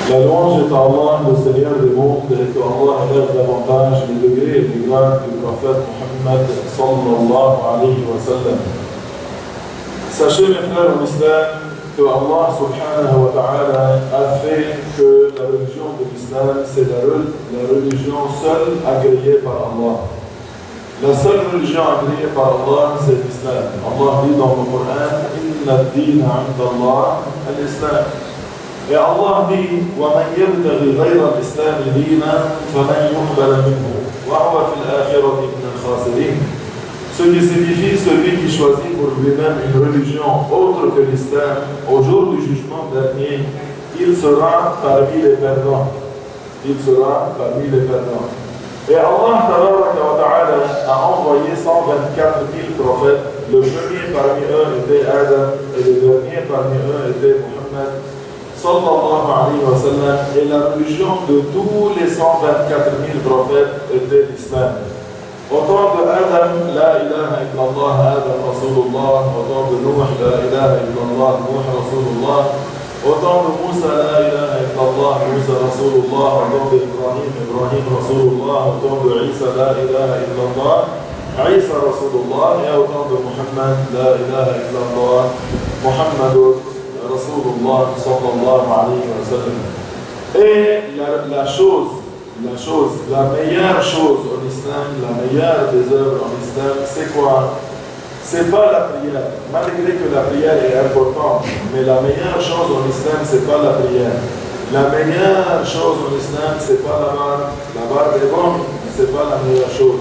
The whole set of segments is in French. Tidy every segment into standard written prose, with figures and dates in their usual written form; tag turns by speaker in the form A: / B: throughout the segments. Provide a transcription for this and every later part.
A: La louange est à Allah, le Seigneur des mondes, et que Allah élève davantage les degrés et les grades du prophète Muhammad sallallahu alayhi wa sallam. Sachez mes frères en islam que Allah subhanahu wa ta'ala a fait que la religion de l'islam c'est la religion seule agréée par Allah. La seule religion agréée par Allah c'est l'islam. Allah dit dans le Coran Inna ad-dina 'inda Allah al-islam. Et Allah dit وَمَنْ يَبْتَغِ غَيْرَ الْإِسْلَامِ دِينًا فَلَنْ يُقْبَلَ مِنْهُ وَهُوَ فِي الْآخِرَةِ مِنَ الْخَاسِرِينَ. Ce qui signifie celui qui choisit pour lui-même une religion autre que l'islam, au jour du jugement dernier, il sera parmi les perdants. Il sera parmi les perdants. Et Allah Ta'ala a envoyé 124 000 prophètes. Le premier parmi eux était Adam et le dernier parmi eux était Muhammad sallallahu alayhi wa sallam, et la religion de tous les 124 000 prophètes était l'islam. Au temps de Adam, la ilaha illallah, Adam Rasulullah. Au temps de Nuh, la ilaha illallah, Nuh Rasulullah. Au temps de Moussa, la ilaha illallah, Moussa Rasulullah. Au temps d'Ibrahim, Ibrahim Rasulullah. Au temps de Isa, la ilaha illallah, Isa Rasulullah. Et au temps de Muhammad, la ilaha illallah, Muhammad Rasulullah sallallahu alayhi wa sallam. Et la meilleure chose en islam, la meilleure des œuvres en islam, c'est quoi? C'est pas la prière, malgré que la prière est importante, mais la meilleure chose en islam, c'est pas la prière. La meilleure chose en islam, c'est pas la barbe. La barbe est bonne, mais c'est pas la meilleure chose.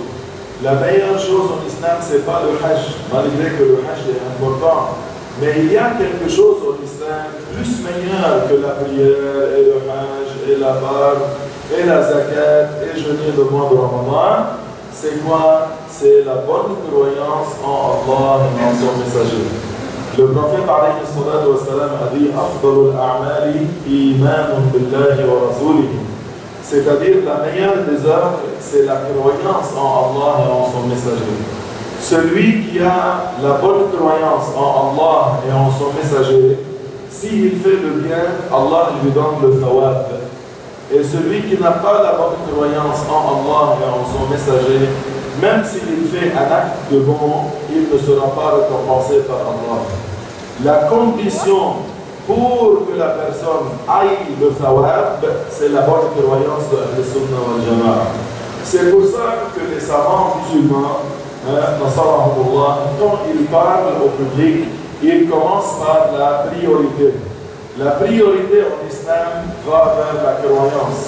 A: La meilleure chose en islam, c'est pas le hajj, malgré que le hajj est important. Mais il y a quelque chose en islam plus meilleur que la prière et le hajj et la barbe et la zakat et jeûner le mois de Ramadan. C'est quoi? C'est la bonne croyance en Allah et en son messager. Le prophète alayhi salatu wa salam a dit Afdalul a'mali imanun billahi wa rasulihi. C'est-à-dire la meilleure des œuvres, c'est la croyance en Allah et en son messager. Celui qui a la bonne croyance en Allah et en son messager, s'il fait le bien, Allah lui donne le thawab. Et celui qui n'a pas la bonne croyance en Allah et en son messager, même s'il fait un acte de bon, il ne sera pas récompensé par Allah. La condition pour que la personne aille le thawab, c'est la bonne croyance de Ahl-Sunnah wal Jama'a. C'est pour ça que les savants musulmans, quand ils parlent au public, ils commencent par la priorité. La priorité en islam va vers la croyance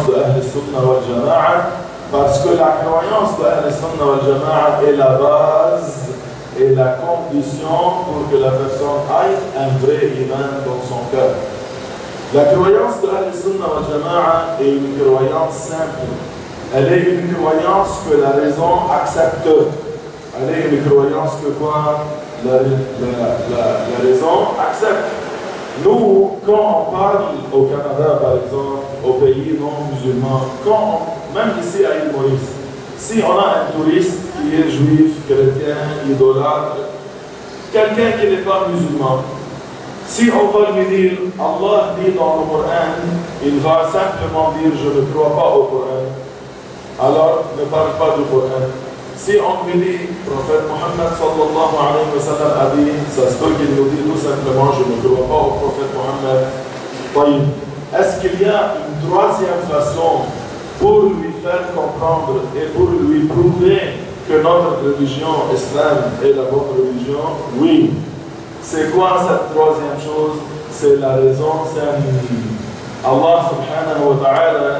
A: de Ahl-Sunnah wal Jama'a, parce que la croyance de Ahl-Sunnah wal Jama'a est la base et la condition pour que la personne aille un vrai iman dans son cœur. La croyance de Ahl-Sunnah wal Jama'a est une croyance simple. Elle est une croyance que la raison accepte. Elle est une croyance que quoi? La raison accepte. Nous, quand on parle au Canada, par exemple, aux pays non musulmans, même ici à l'île Maurice, si on a un touriste qui est juif, chrétien, idolâtre, quelqu'un qui n'est pas musulman, si on va lui dire, Allah dit dans le Coran, il va simplement dire, je ne crois pas au Coran. Alors, ne parle pas du Coran. Si on lui dit, le prophète Muhammad sallallahu alayhi wa sallam a dit, ça se peut qu'il nous dit tout simplement, je ne crois pas au prophète Muhammad. Est-ce qu'il y a une troisième façon pour lui faire comprendre et pour lui prouver que notre religion, islam, est la bonne religion? Oui. C'est quoi cette troisième chose? C'est la raison simple. Allah subhanahu wa ta'ala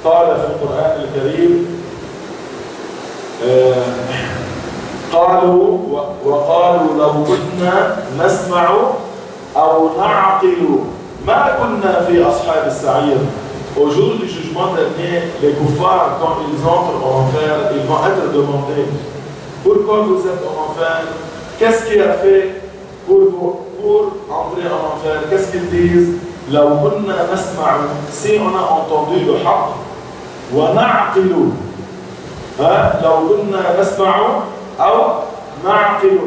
A: قال في القرآن الكريم وقالوا لو كنا نسمع أو نعقل ما كنا في أصحاب السعير. Au jour du jugement dernier, les kuffars, quand ils entrent en enfer, ils vont être demandés pourquoi vous êtes en enfer? Qu'est-ce qui a fait pour entrer en enfer? Qu'est-ce qu'ils disent? لو كنا نسمع, si on a entendu le haqq, ونعقل, لو كنا نسمع أو نعقل,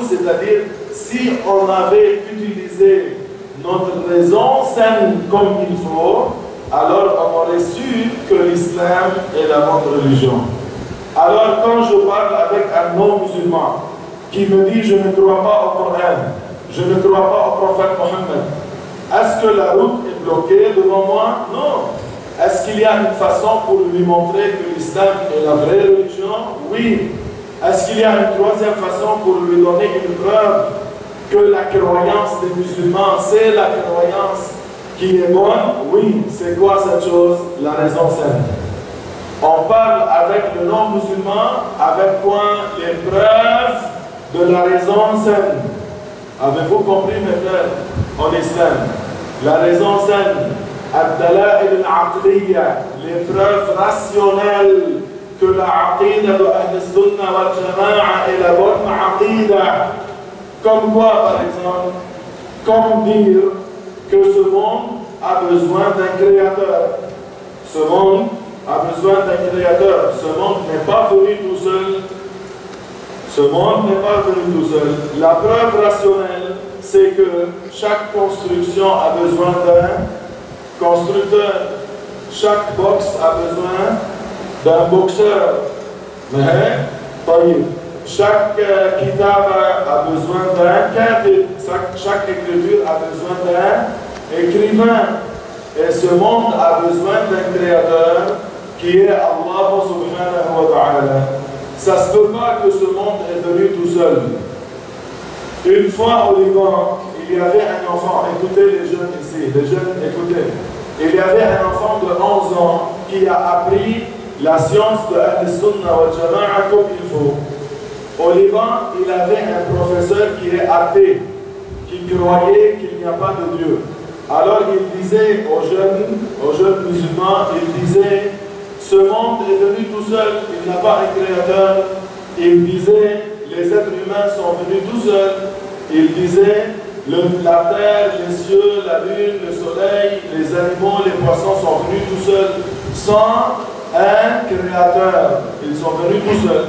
A: c'est-à-dire si on avait utilisé notre raison saine comme il faut, alors on aurait su que l'islam est la bonne religion. Alors quand je parle avec un non-musulman qui me dit je ne crois pas au Coran, je ne crois pas au prophète Mohammed, est-ce que la route est bloquée devant moi? Non. Est-ce qu'il y a une façon pour lui montrer que l'islam est la vraie religion? Oui. Est-ce qu'il y a une troisième façon pour lui donner une preuve que la croyance des musulmans, c'est la croyance qui est bonne? Oui. C'est quoi cette chose? La raison saine. On parle avec le non-musulman avec quoi? Les preuves de la raison saine. Avez-vous compris, mes frères, en islam? La raison saine, ad-dala'il al-aqliyya, les preuves rationnelles que la aqida de Ahl-Sunnah wal Jama'a est la bonne aqida. Comme quoi, par exemple? Comme dire que ce monde a besoin d'un créateur. Ce monde a besoin d'un créateur. Ce monde n'est pas venu tout seul. Ce monde n'est pas venu tout seul. La preuve rationnelle, c'est que chaque construction a besoin d'un constructeur. Chaque boxe a besoin d'un boxeur. Mais, chaque kitab a besoin d'un katib. Chaque écriture a besoin d'un écrivain. Et ce monde a besoin d'un créateur qui est Allah subhanahu wa ta'ala. Ça ne se peut pas que ce monde est venu tout seul. Une fois au Liban, il y avait un enfant, écoutez les jeunes ici, les jeunes, écoutez. Il y avait un enfant de 11 ans qui a appris la science de Ahl-Sunnah wal Jama'a comme il faut. Au Liban, il avait un professeur qui est athée, qui croyait qu'il n'y a pas de Dieu. Alors il disait aux jeunes musulmans, il disait, ce monde est venu tout seul, il n'a pas un créateur. Il disait, les êtres humains sont venus tout seuls. Il disait, la terre, les cieux, la lune, le soleil, les animaux, les poissons sont venus tout seuls, sans un créateur. Ils sont venus tout seuls.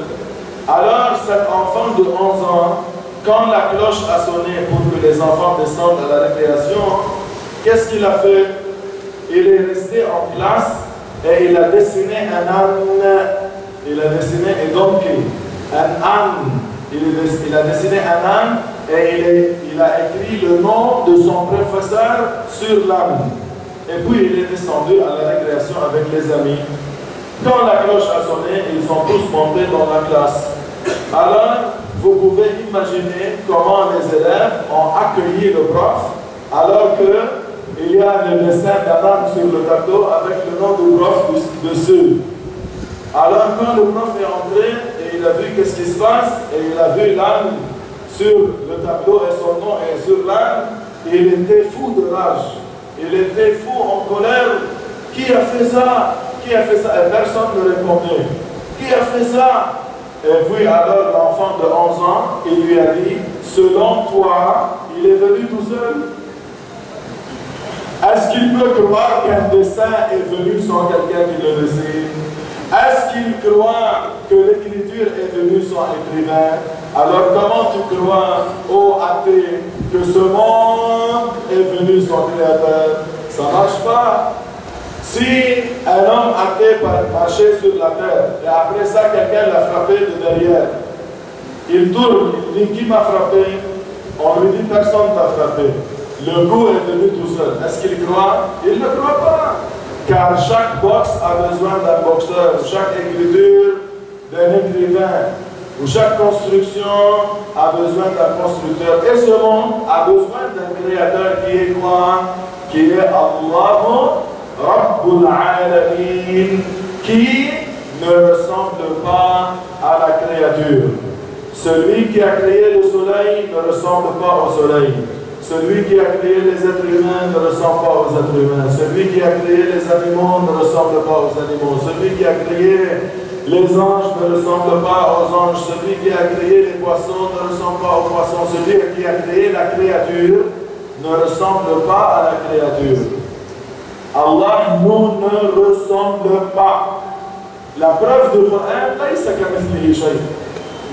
A: Alors cet enfant de 11 ans, quand la cloche a sonné pour que les enfants descendent à la récréation, qu'est-ce qu'il a fait? Il est resté en classe et il a dessiné un âne. Il a dessiné un donkey, un âne. Il a dessiné un âne et il a écrit le nom de son professeur sur l'âne. Et puis il est descendu à la récréation avec les amis. Quand la cloche a sonné, ils sont tous montés dans la classe. Alors, vous pouvez imaginer comment les élèves ont accueilli le prof alors qu'il y a le dessin d'un âne sur le tableau avec le nom du prof dessus. Alors quand le prof est entré et il a vu qu'est-ce qui se passe et il a vu l'âne sur le tableau et son nom est sur l'âne, il était fou de rage. Il était fou en colère. Qui a fait ça? Qui a fait ça? Et personne ne répondait. Qui a fait ça? Et puis alors l'enfant de 11 ans, il lui a dit, selon toi, il est venu tout seul? Est-ce qu'il peut croire qu'un dessin est venu sans quelqu'un qui le dessine? Est-ce qu'il croit que l'écriture est venue sans écrivain? Alors comment tu crois, ô athée, que ce monde est venu sans créateur? Ça ne marche pas. Si un homme athée marchait sur la terre et après ça quelqu'un l'a frappé de derrière, il tourne, il dit qui m'a frappé? On lui dit personne t'a frappé. Le coup est venu tout seul. Est-ce qu'il croit? Il ne croit pas. Car chaque boxe a besoin d'un boxeur, chaque écriture d'un écrivain, ou chaque construction a besoin d'un constructeur. Et ce monde a besoin d'un créateur qui est quoi? Qui est Allah Rabbul Alamin, qui ne ressemble pas à la créature. Celui qui a créé le soleil ne ressemble pas au soleil. Celui qui a créé les êtres humains ne ressemble pas aux êtres humains. Celui qui a créé les animaux ne ressemble pas aux animaux. Celui qui a créé les anges ne ressemble pas aux anges. Celui qui a créé les poissons ne ressemble pas aux poissons. Celui qui a créé la créature ne ressemble pas à la créature. Allah nous ne ressemble pas. La preuve du Coran,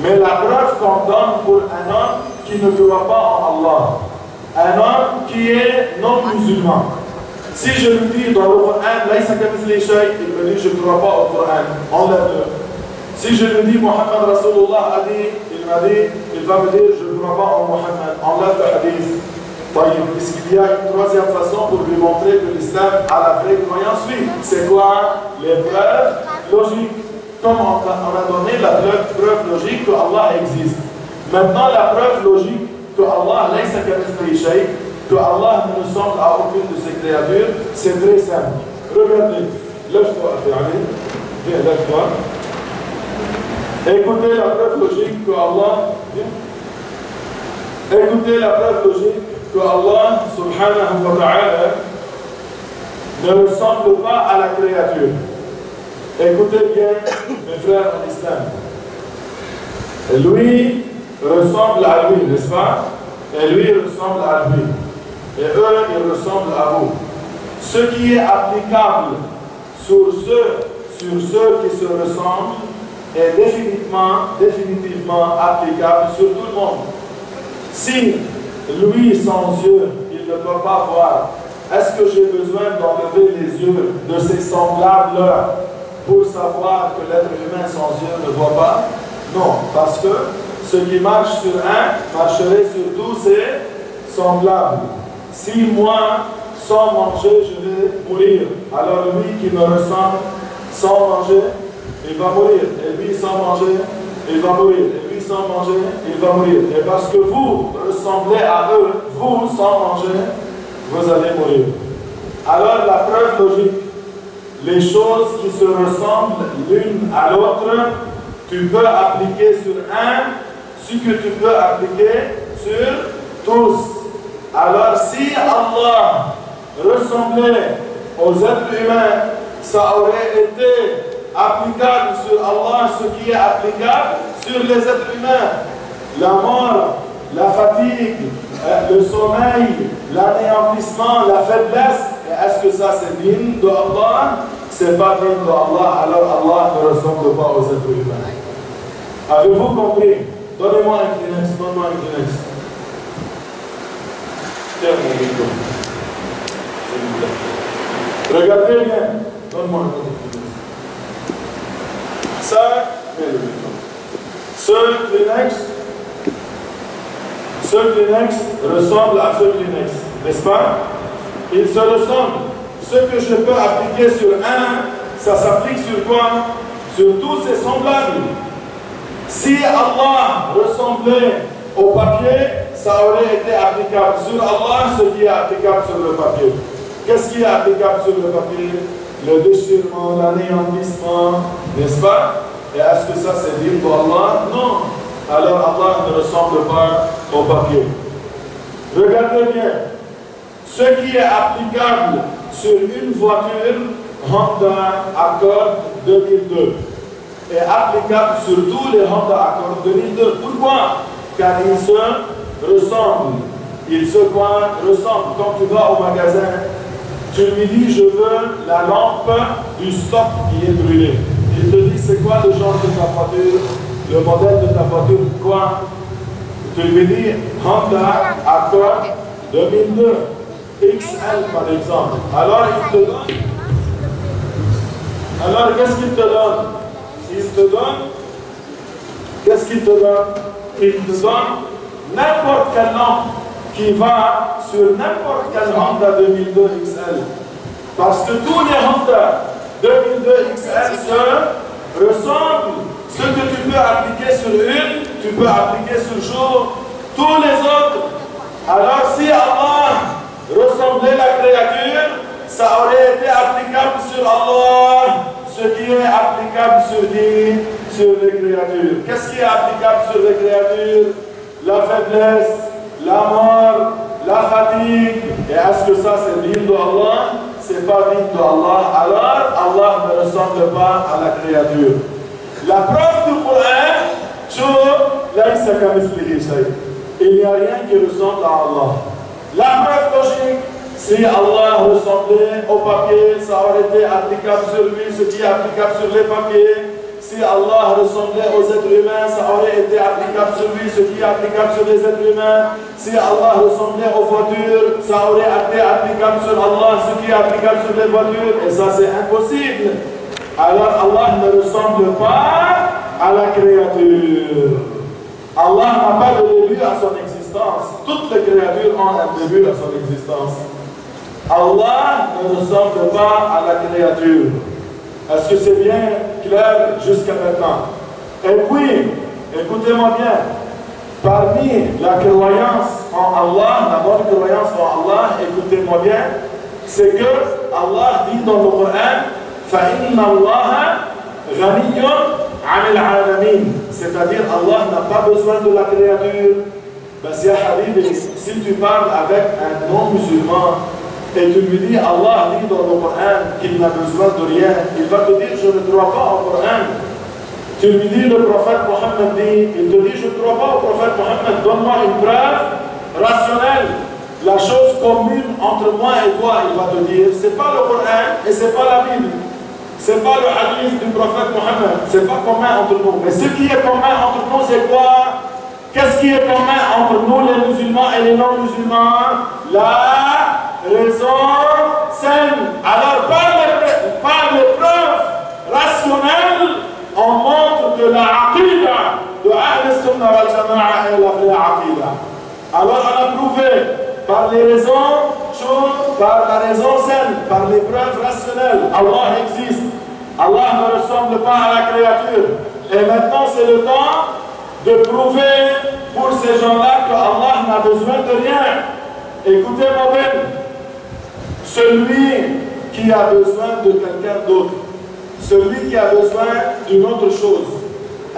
A: mais la preuve qu'on donne pour un homme qui ne croit pas en Allah. Un homme qui est non musulman. Si je lui dis dans le Coran, il me dit je ne crois pas au Coran, enlève-le. Si je lui dis Mohammed Rasulullah a dit, il m'a dit, il va me dire je ne crois pas en Mohammed, enlève le hadith. Puisqu'il y a une troisième façon pour lui montrer que l'islam a la vraie croyance, oui. C'est quoi? Les preuves logiques. Comme on a donné la preuve logique que Allah existe. Maintenant, la preuve logique que Allah que Allah ne ressemble à aucune de ses créatures, c'est très simple. Regardez, lève-toi, viens, lève-toi. Écoutez la preuve logique que Allah, écoutez la preuve logique que Allah, subhanahu wa ta'ala, ne ressemble pas à la créature. Écoutez bien, mes frères en islam. Lui ressemble à lui, n'est-ce pas? Et lui ressemble à lui. Et eux, ils ressemblent à vous. Ce qui est applicable sur ceux qui se ressemblent est définitivement applicable sur tout le monde. Si lui, sans yeux, il ne peut pas voir, est-ce que j'ai besoin d'enlever les yeux de ses semblables-là pour savoir que l'être humain sans yeux ne voit pas? Non, parce que ce qui marche sur un marcherait sur tous ses semblables. Si moi, sans manger, je vais mourir, alors lui qui me ressemble, sans manger, il va mourir. Et lui, sans manger, il va mourir. Et lui, sans manger, il va mourir. Et parce que vous ressemblez à eux, vous, sans manger, vous allez mourir. Alors, la preuve logique, les choses qui se ressemblent l'une à l'autre, tu peux appliquer sur un, ce que tu peux appliquer sur tous. Alors, si Allah ressemblait aux êtres humains, ça aurait été applicable sur Allah ce qui est applicable sur les êtres humains. La mort, la fatigue, le sommeil, l'anéantissement, la faiblesse. Est-ce que ça c'est digne de Allah? C'est pas digne de Allah, alors Allah ne ressemble pas aux êtres humains. Avez-vous compris? Donnez-moi un Kleenex, donne-moi un Kleenex. Tiens mon micro. Regardez bien, donne-moi un Kleenex. Ça, mets le micro. Ce Kleenex ressemble à ce Kleenex, n'est-ce pas? Ils se ressemblent. Ce que je peux appliquer sur un, ça s'applique sur quoi? Sur tous ses semblables. Si Allah ressemblait au papier, ça aurait été applicable sur Allah, ce qui est applicable sur le papier. Qu'est-ce qui est applicable sur le papier? Le déchirement, l'anéantissement, n'est-ce pas? Et est-ce que ça c'est digne d'Allah? Non. Alors Allah ne ressemble pas au papier. Regardez bien. Ce qui est applicable sur une voiture Honda Accord 2002 est applicable sur tous les Honda Accord 2002. Pourquoi? Car ils se ressemblent. Ils se ressemblent. Quand tu vas au magasin, tu lui dis je veux la lampe du stop qui est brûlée. Il te dit c'est quoi le genre de ta voiture, le modèle de ta voiture, quoi? Tu lui dis Honda Accord 2002 XL par exemple. Alors il te donne. Alors qu'est-ce qu'il te donne? Il te donne. Qu'est-ce qu'il te donne? Il te donne n'importe quelle lampe qui va sur n'importe quel Honda 2002 XL. Parce que tous les Honda 2002 XL se ressemblent. Ce que tu peux appliquer sur une, tu peux appliquer sur tous les autres. Alors si Allah ressemblait la créature, ça aurait été applicable sur Allah, ce qui est applicable sur les créatures. Qu'est-ce qui est applicable sur les créatures? La faiblesse, la mort, la fatigue. Et est-ce que ça c'est digne d'Allah? C'est pas digne d'Allah. Alors Allah ne ressemble pas à la créature. La preuve du Coran, il n'y a rien qui ressemble à Allah. La preuve logique, si Allah ressemblait au papier, ça aurait été applicable sur lui, ce qui est applicable sur les papiers. si Allah ressemblait aux êtres humains, ça aurait été applicable sur lui, ce qui est applicable sur les êtres humains. Si Allah ressemblait aux voitures, ça aurait été applicable sur Allah, ce qui est applicable sur les voitures. Et ça, c'est impossible. Alors Allah ne ressemble pas à la créature. Allah n'a pas de début à son existence. Toutes les créatures ont un début à son existence. Allah ne ressemble pas à la créature. Est-ce que c'est bien clair jusqu'à maintenant? Et puis, écoutez-moi bien, parmi la croyance en Allah, la bonne croyance en Allah, écoutez-moi bien, c'est que Allah dit dans le Coran, فَإِنَّ اللَّهَ غَنِيٌّ عَنِ الْعَالَمِينَ, c'est-à-dire Allah n'a pas besoin de la créature. Ben, si si tu parles avec un non-musulman, et tu lui dis, Allah dit dans le Coran qu'il n'a besoin de rien, il va te dire, je ne crois pas au Coran. Tu lui dis, le prophète Mohammed dit, il te dit, je ne crois pas au prophète Mohammed, donne-moi une preuve rationnelle. La chose commune entre moi et toi, il va te dire, c'est pas le Coran et c'est pas la Bible. C'est pas le hadith du prophète Mohammed, c'est pas commun entre nous. Mais ce qui est commun entre nous, c'est quoi? Qu'est-ce qui est commun entre nous, les musulmans et les non-musulmans? La raison saine. Alors, par les preuves rationnelles, on montre que la aqida de Ahl Sunnah wal Jama'a est la vraie aqida. Alors, on a prouvé par les raisons chaudes, par la raison saine, par les preuves rationnelles. Allah existe. Allah ne ressemble pas à la créature. Et maintenant, c'est le temps de prouver pour ces gens-là que Allah n'a besoin de rien. Écoutez-moi bien. Celui qui a besoin de quelqu'un d'autre, celui qui a besoin d'une autre chose,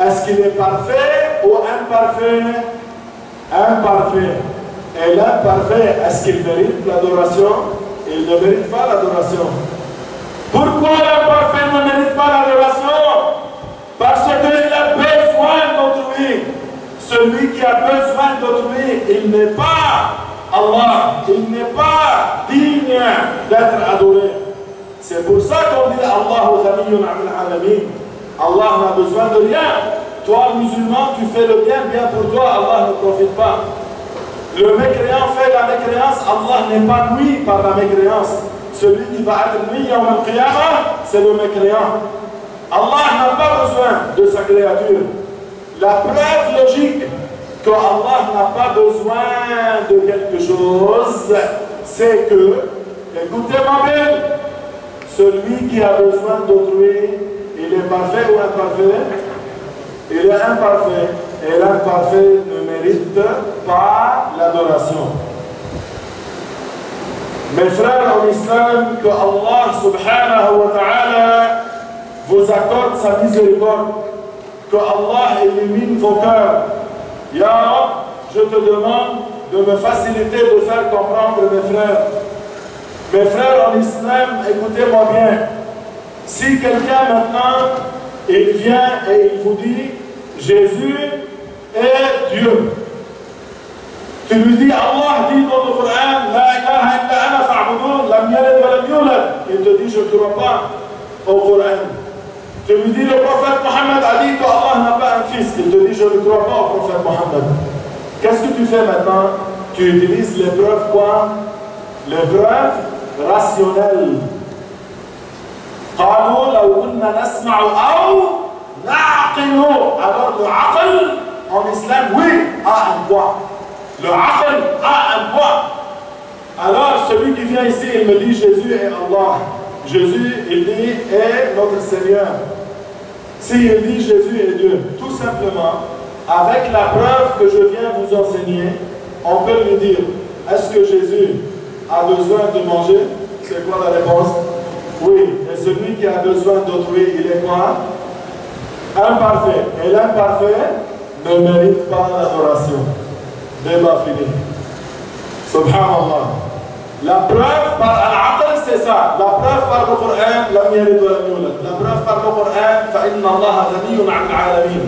A: est-ce qu'il est parfait ou imparfait? Imparfait. Et l'imparfait, est-ce qu'il mérite l'adoration? Il ne mérite pas l'adoration. Pourquoi l'imparfait ne mérite pas l'adoration? Parce qu'il a besoin d'autrui. Celui qui a besoin d'autrui, il n'est pas Allah, il n'est pas digne d'être adoré. C'est pour ça qu'on dit Allahu Ghaniyyun 'anil 'alamin. Allah n'a besoin de rien. Toi, musulman, tu fais le bien pour toi, Allah ne profite pas. Le mécréant fait la mécréance, Allah n'est pas nui par la mécréance. Celui qui va être nui yawm al-qiyamah, c'est le mécréant. Allah n'a pas besoin de sa créature. La preuve logique que Allah n'a pas besoin de quelque chose, c'est que, écoutez-moi bien, celui qui a besoin d'autrui, il est parfait ou imparfait? Il est imparfait. Et l'imparfait ne mérite pas l'adoration. Mes frères en islam, que Allah subhanahu wa ta'ala vous accorde sa miséricorde, que Allah illumine vos cœurs. Ya Rab, je te demande de me faciliter de faire comprendre mes frères. Mes frères en islam, écoutez-moi bien. Si quelqu'un maintenant, il vient et il vous dit, Jésus est Dieu. Tu lui dis, Allah dit dans le Coran, La ilaha illa ana fa'budun, lam yalid wa lam yulad. Il te dit, je ne crois pas au Coran. Tu lui dis, le prophète Mohammed a dit qu'Allah n'a pas un fils. Il te dit, je ne crois pas au prophète Mohammed. Qu'est-ce que tu fais maintenant? Tu utilises les preuves quoi? Les preuves rationnelles. قالوا لو كنا نسمع أو نعقل. Alors le aql en islam, oui, a un poids. Le aql a un poids. Alors celui qui vient ici, il me dit Jésus est Allah. Jésus, il dit, est notre Seigneur. S'il dit Jésus est Dieu, tout simplement, avec la preuve que je viens vous enseigner, on peut lui dire, est-ce que Jésus a besoin de manger? C'est quoi la réponse? Oui. Et celui qui a besoin d'autrui, il est quoi? Imparfait. Et l'imparfait ne mérite pas l'adoration. Débat fini. Subhanallah. La preuve par al-aql, c'est ça. La preuve par le Coran, lam yalid wa lam yulad. La preuve par le Coran, fa inna Allah ghaniyyun 'anil 'alamin.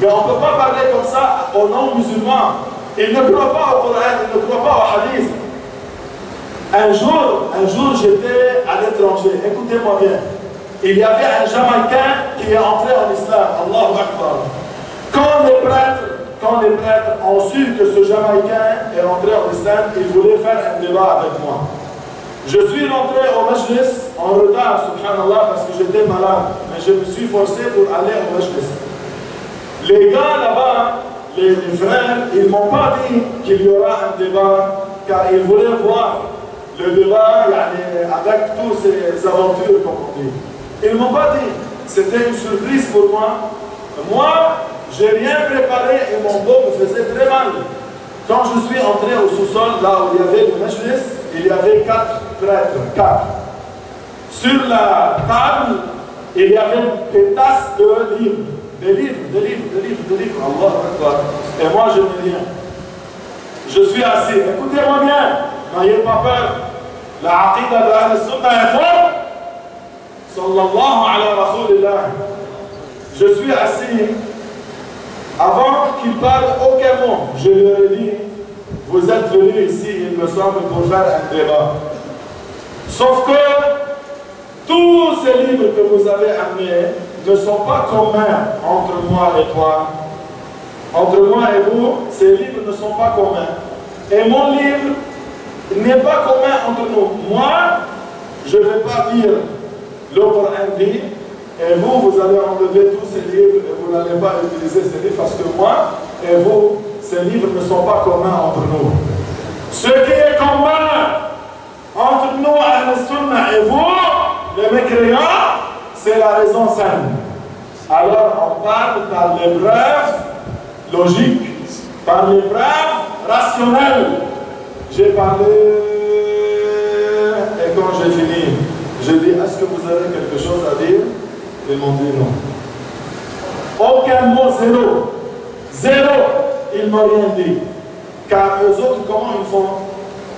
A: Mais on ne peut pas parler comme ça aux non-musulmans. Ils ne croient pas au Coran, ils ne croient pas au hadith. Un jour j'étais à l'étranger. Écoutez-moi bien. il y avait un Jamaïcain qui est entré en islam. Allahu Akbar. Quand les prêtres ont su que ce Jamaïcain est entré en islam, ils voulaient faire un débat avec moi. Je suis rentré au majlis en retard, subhanallah, parce que j'étais malade, mais je me suis forcé pour aller au majlis. Les gars là-bas, les frères, ils ne m'ont pas dit qu'il y aura un débat, car ils voulaient voir le débat avec toutes ces aventures, comme on dit. Ils ne m'ont pas dit. C'était une surprise pour moi. Moi, je n'ai rien préparé et mon dos me faisait très mal. Quand je suis entré au sous-sol, là où il y avait le majlis, il y avait 4 prêtres, 4. Sur la table, il y avait des tasses de livres. Des livres. Allah Akbar. Et moi, je n'ai rien. Je suis assis. Écoutez-moi bien. N'ayez pas peur. La aqida de Ahl-Sunnah est forte. Sallallahu ala Rasulillah. Je suis assis. Avant qu'il parle aucun mot, je lui ai dit, vous êtes venus ici, il me semble, pour faire un débat. Sauf que tous ces livres que vous avez amenés ne sont pas communs entre moi et toi. Entre moi et vous, ces livres ne sont pas communs. Et mon livre n'est pas commun entre nous. Moi, je ne vais pas dire le Coran dit, et vous allez enlever tous ces livres et vous n'allez pas utiliser ces livres parce que moi et vous, ces livres ne sont pas communs entre nous. Ce qui est commun entre nous, Ahl-Sunnah et vous, les mécréants, c'est la raison saine. Alors on parle par les preuves logiques, par les preuves rationnelles. J'ai parlé et quand j'ai fini, j'ai dit, est-ce que vous avez quelque chose à dire? Ils m'ont dit non. Aucun mot, zéro. Zéro. Ils m'ont rien dit. Car eux autres, comment ils font?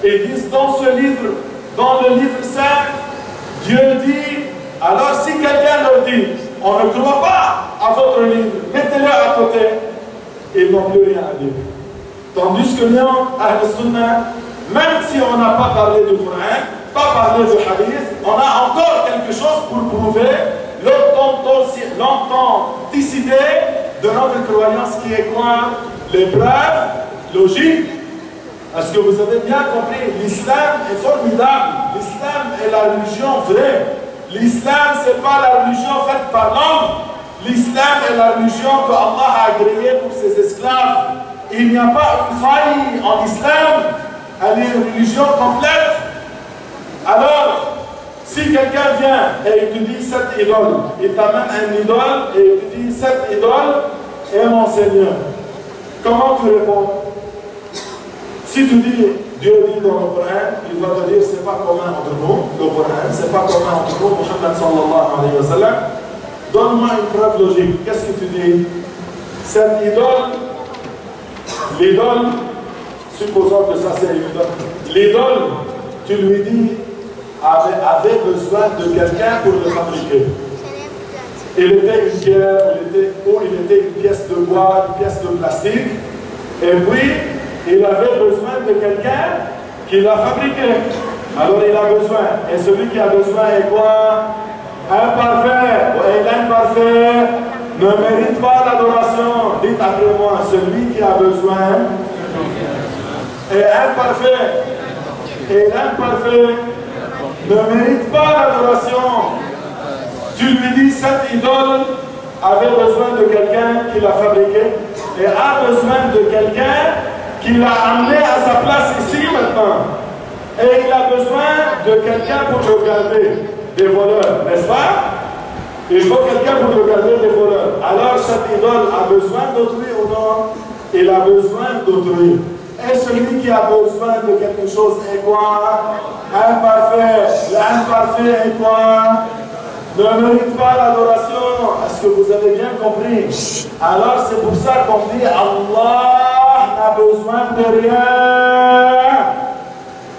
A: Ils disent dans ce livre, dans le livre saint, Dieu dit, alors si quelqu'un leur dit, on ne croit pas à votre livre, mettez-le à côté. Ils n'ont plus rien à dire. Tandis que nous, Ahl-Sunnah, même si on n'a pas parlé du Coran, pas parlé du hadith, on a encore quelque chose pour prouver l'authenticité de notre croyance qui est quoi? Les preuves logiques. Est-ce que vous avez bien compris? L'islam est formidable. L'islam est la religion vraie. L'islam, ce n'est pas la religion faite par l'homme. L'islam est la religion que Allah a agréée pour ses esclaves. Il n'y a pas une faille en islam. Elle est une religion complète. Alors, si quelqu'un vient et il te dit cette idole, il t'amène un idole et il te dit cette idole est mon Seigneur, comment tu réponds? Si tu dis Dieu dit dans le Coran, il va te dire c'est pas commun entre nous, le Coran, c'est pas commun entre nous, Muhammad sallallahu alayhi wa sallam. Donne-moi une preuve logique. Qu'est-ce que tu dis? Cette idole, l'idole, supposons que ça c'est une idole, l'idole, tu lui dis, avait besoin de quelqu'un pour le fabriquer. Il était une pierre, il était une pièce de bois, une pièce de plastique, et puis il avait besoin de quelqu'un qui l'a fabriqué. Alors il a besoin, et celui qui a besoin est quoi? Imparfait, et l'imparfait ne mérite pas l'adoration. Dites après moi, celui qui a besoin est imparfait, et l'imparfait ne mérite pas l'adoration. Tu lui dis, cette idole avait besoin de quelqu'un qui l'a fabriqué et a besoin de quelqu'un qui l'a amené à sa place ici maintenant. Et il a besoin de quelqu'un pour le garder des voleurs, n'est-ce pas? Il faut quelqu'un pour le garder des voleurs. Alors cette idole a besoin d'autrui ou non? Il a besoin d'autrui. Et celui qui a besoin de quelque chose est quoi? Imparfait. L'imparfait est quoi? Ne mérite pas l'adoration. Est-ce que vous avez bien compris? Alors c'est pour ça qu'on dit Allah n'a besoin de rien.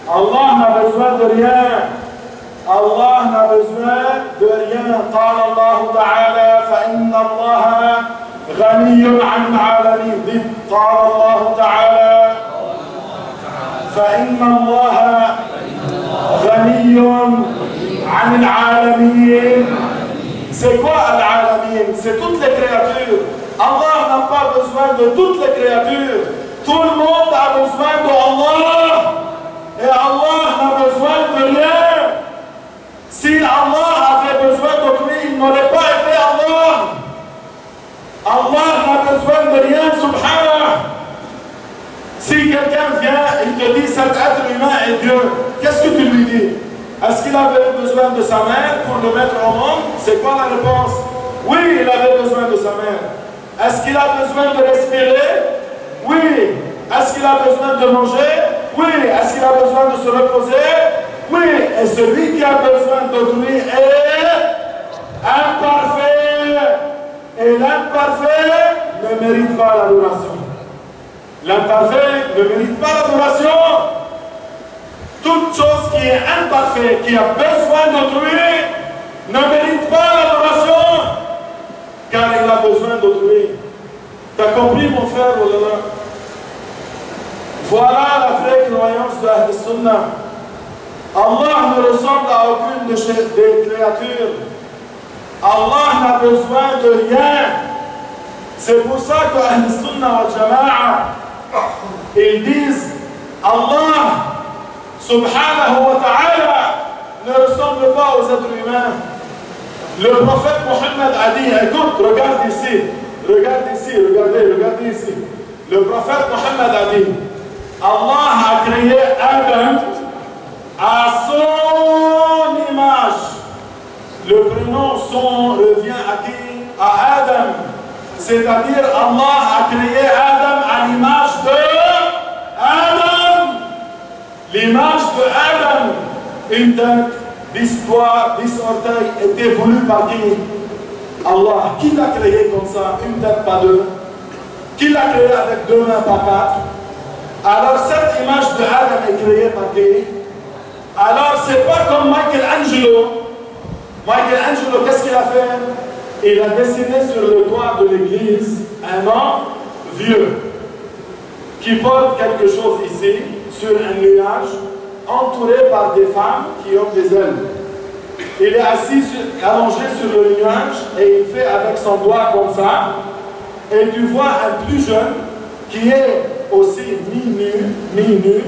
A: Allah n'a besoin de rien. Allah n'a besoin de rien. قال الله تعالى فإن الله غني عن العالمين. Dites قال الله تعالى فإن الله غني عن العالمين c'est quoi Al-Alamin? C'est toutes les créatures. Allah n'a pas besoin de toutes les créatures. Tout le monde a besoin d'Allah. Et Allah n'a besoin de rien. Si Allah avait besoin d'autrui, il n'aurait pas été Allah. Allah n'a besoin de rien, subhanallah. Si quelqu'un vient et te dit cet être humain est Dieu, qu'est-ce que tu lui dis? Est-ce qu'il avait besoin de sa mère pour le mettre au monde? C'est quoi la réponse? Oui, il avait besoin de sa mère. Est-ce qu'il a besoin de respirer? Oui. Est-ce qu'il a besoin de manger? Oui. Est-ce qu'il a besoin de se reposer? Oui. Et celui qui a besoin d'autrui est imparfait. Et l'imparfait ne mérite pas l'adoration. L'imparfait ne mérite pas l'adoration. Toute chose qui est imparfait, qui a besoin d'autrui, ne mérite pas l'adoration, car il a besoin d'autrui. T'as compris, mon frère? Voilà la vraie croyance de Ahl Sunnah. Allah ne ressemble à aucune des créatures. Allah n'a besoin de rien. C'est pour ça que Ahl Sunnah wal Jama'a, ils disent Allah subhanahu wa ta'ala ne ressemble pas aux êtres humains. Le prophète Mohammed a dit, écoute, regarde ici, regardez ici. Le prophète Mohammed a dit, Allah a créé Adam à son image. Le prénom son revient à qui? À Adam. C'est-à-dire Allah a créé Adam à l'image de Adam. L'image de Adam, une tête, 10 doigts, 10 orteils, était voulue par qui? Allah. Qui l'a créé comme ça? Une tête, pas deux. Qui l'a créé avec 2 mains, pas 4? Alors cette image de Adam est créée par qui? Alors c'est pas comme Michelangelo. Michelangelo, qu'est-ce qu'il a fait? Il a dessiné sur le toit de l'église un homme vieux qui porte quelque chose ici, sur un nuage, entouré par des femmes qui ont des ailes. Il est assis, allongé sur le nuage, et il fait avec son doigt comme ça. Et tu vois un plus jeune qui est aussi mi-nu,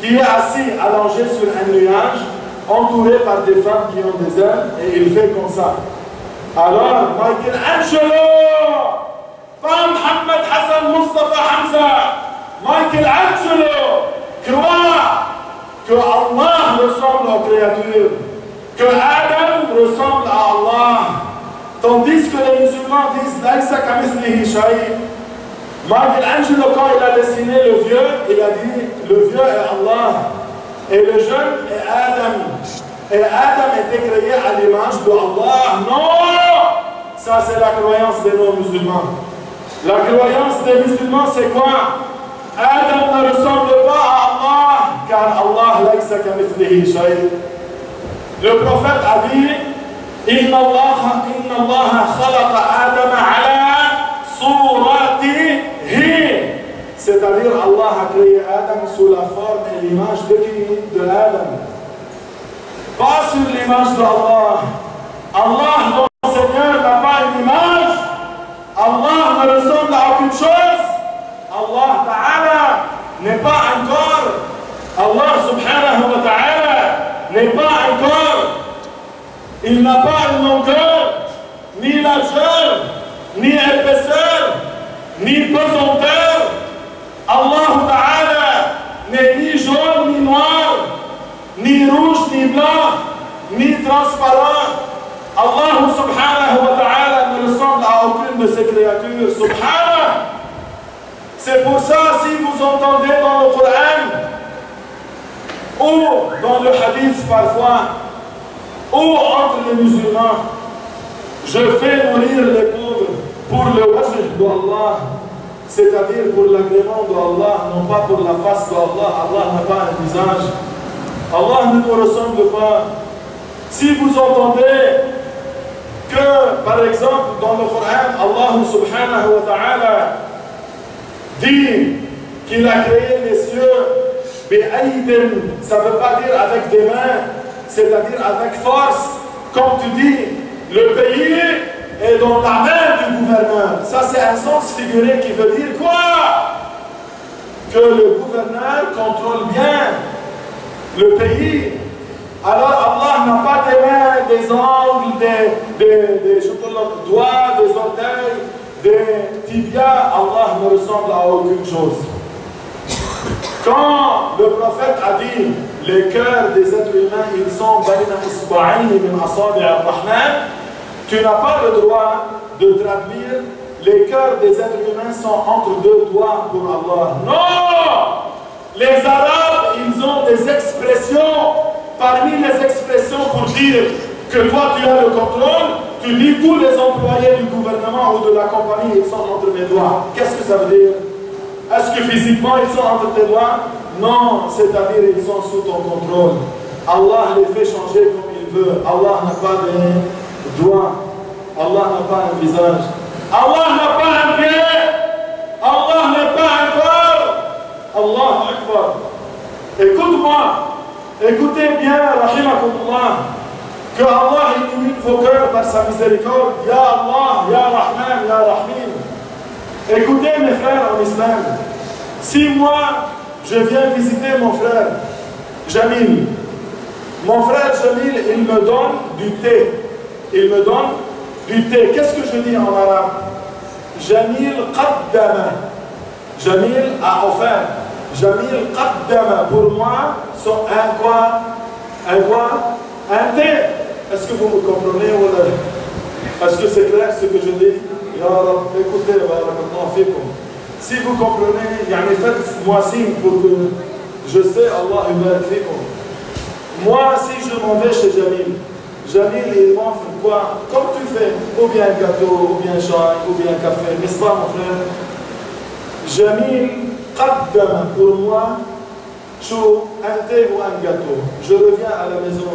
A: qui est assis, allongé sur un nuage, entouré par des femmes qui ont des ailes, et il fait comme ça. Alors, Michelangelo, pas Mohamed Hassan Mustafa Hamza, Michelangelo croit que Allah ressemble aux créatures, que Adam ressemble à Allah, tandis que les musulmans disent Laïsa kamithlihi shay'. Michelangelo, quand il a dessiné le vieux, il a dit le vieux est Allah et le jeune est Adam. Et Adam était créé à l'image de Allah. Non! Ça, c'est la croyance des non-musulmans. La croyance des musulmans, c'est quoi? Adam ne ressemble pas à Allah, car Allah laysa kamithlihi shay'. Le prophète a dit Inna Allah khalaqa Adam ala suratihi. C'est-à-dire Allah a créé Adam sous la forme et l'image de qui? De Adam. Pas sur l'image d'Allah. Allah, notre Seigneur, n'a pas une image. Allah ne ressemble à aucune chose. Allah Ta'ala n'est pas un corps. Allah subhanahu wa ta'ala n'est pas un corps. Il n'a pas une longueur, ni largeur, ni épaisseur, ni pesanteur. Allah Ta'ala n'est ni jaune, ni noir, ni rouge, ni blanc, ni transparent. Allah subhanahu wa ta'ala ne ressemble à aucune de ses créatures. Subhanah. C'est pour ça, si vous entendez dans le Coran, ou dans le hadith parfois, ou entre les musulmans, je fais mourir les pauvres pour le wajh d'Allah, c'est-à-dire pour l'agrément d'Allah, non pas pour la face d'Allah. Allah n'a pas un visage. Allah ne nous ressemble pas. Si vous entendez que, par exemple, dans le Coran, Allah subhanahu wa ta'ala dit qu'il a créé les cieux, ça ne veut pas dire avec des mains, c'est-à-dire avec force, comme tu dis, le pays est dans la main du gouverneur. Ça, c'est un sens figuré qui veut dire quoi? Que le gouverneur contrôle bien le pays. Alors Allah n'a pas des mains, des ongles, des doigts, des orteils, des tibias. Allah ne ressemble à aucune chose. Quand le prophète a dit les cœurs des êtres humains, ils sont bayna isba'in min asabi' ar-Rahman, tu n'as pas le droit de traduire les cœurs des êtres humains sont entre deux doigts pour Allah. Non! Les Arabes, ils ont des expressions. Parmi les expressions pour dire que toi tu as le contrôle, tu dis tous les employés du gouvernement ou de la compagnie, ils sont entre mes doigts. Qu'est-ce que ça veut dire? Est-ce que physiquement ils sont entre tes doigts? Non, c'est-à-dire ils sont sous ton contrôle. Allah les fait changer comme il veut. Allah n'a pas de doigts. Allah n'a pas un visage. Allah n'a pas un pied. Allah n'a pas un corps. Allah Akbar. Écoute-moi. Écoutez bien, rahimakumullah, que Allah illumine vos cœurs par sa miséricorde. Ya Allah, Ya Rahman, Ya Rahim. Écoutez mes frères en islam. Si moi, je viens visiter mon frère Jamil, mon frère Jamil, il me donne du thé. Il me donne du thé. Qu'est-ce que je dis en arabe? Jamil qaddama. Jamil a offert. Jamil qaddama pour moi sont un quoi? Un quoi? Un thé. Est-ce que vous me comprenez? Est-ce que c'est clair ce que je dis? Ya Rab, écoutez, si vous comprenez, faites-moi signe pour que je sais, Allah moi, si je m'en vais chez Jamil, Jamil, il m'offre quoi? Comme tu fais, ou bien gâteau, ou bien chai, ou bien café, n'est-ce pas mon frère? Jamil qaddama pour moi, un thé ou un gâteau. Je reviens à la maison.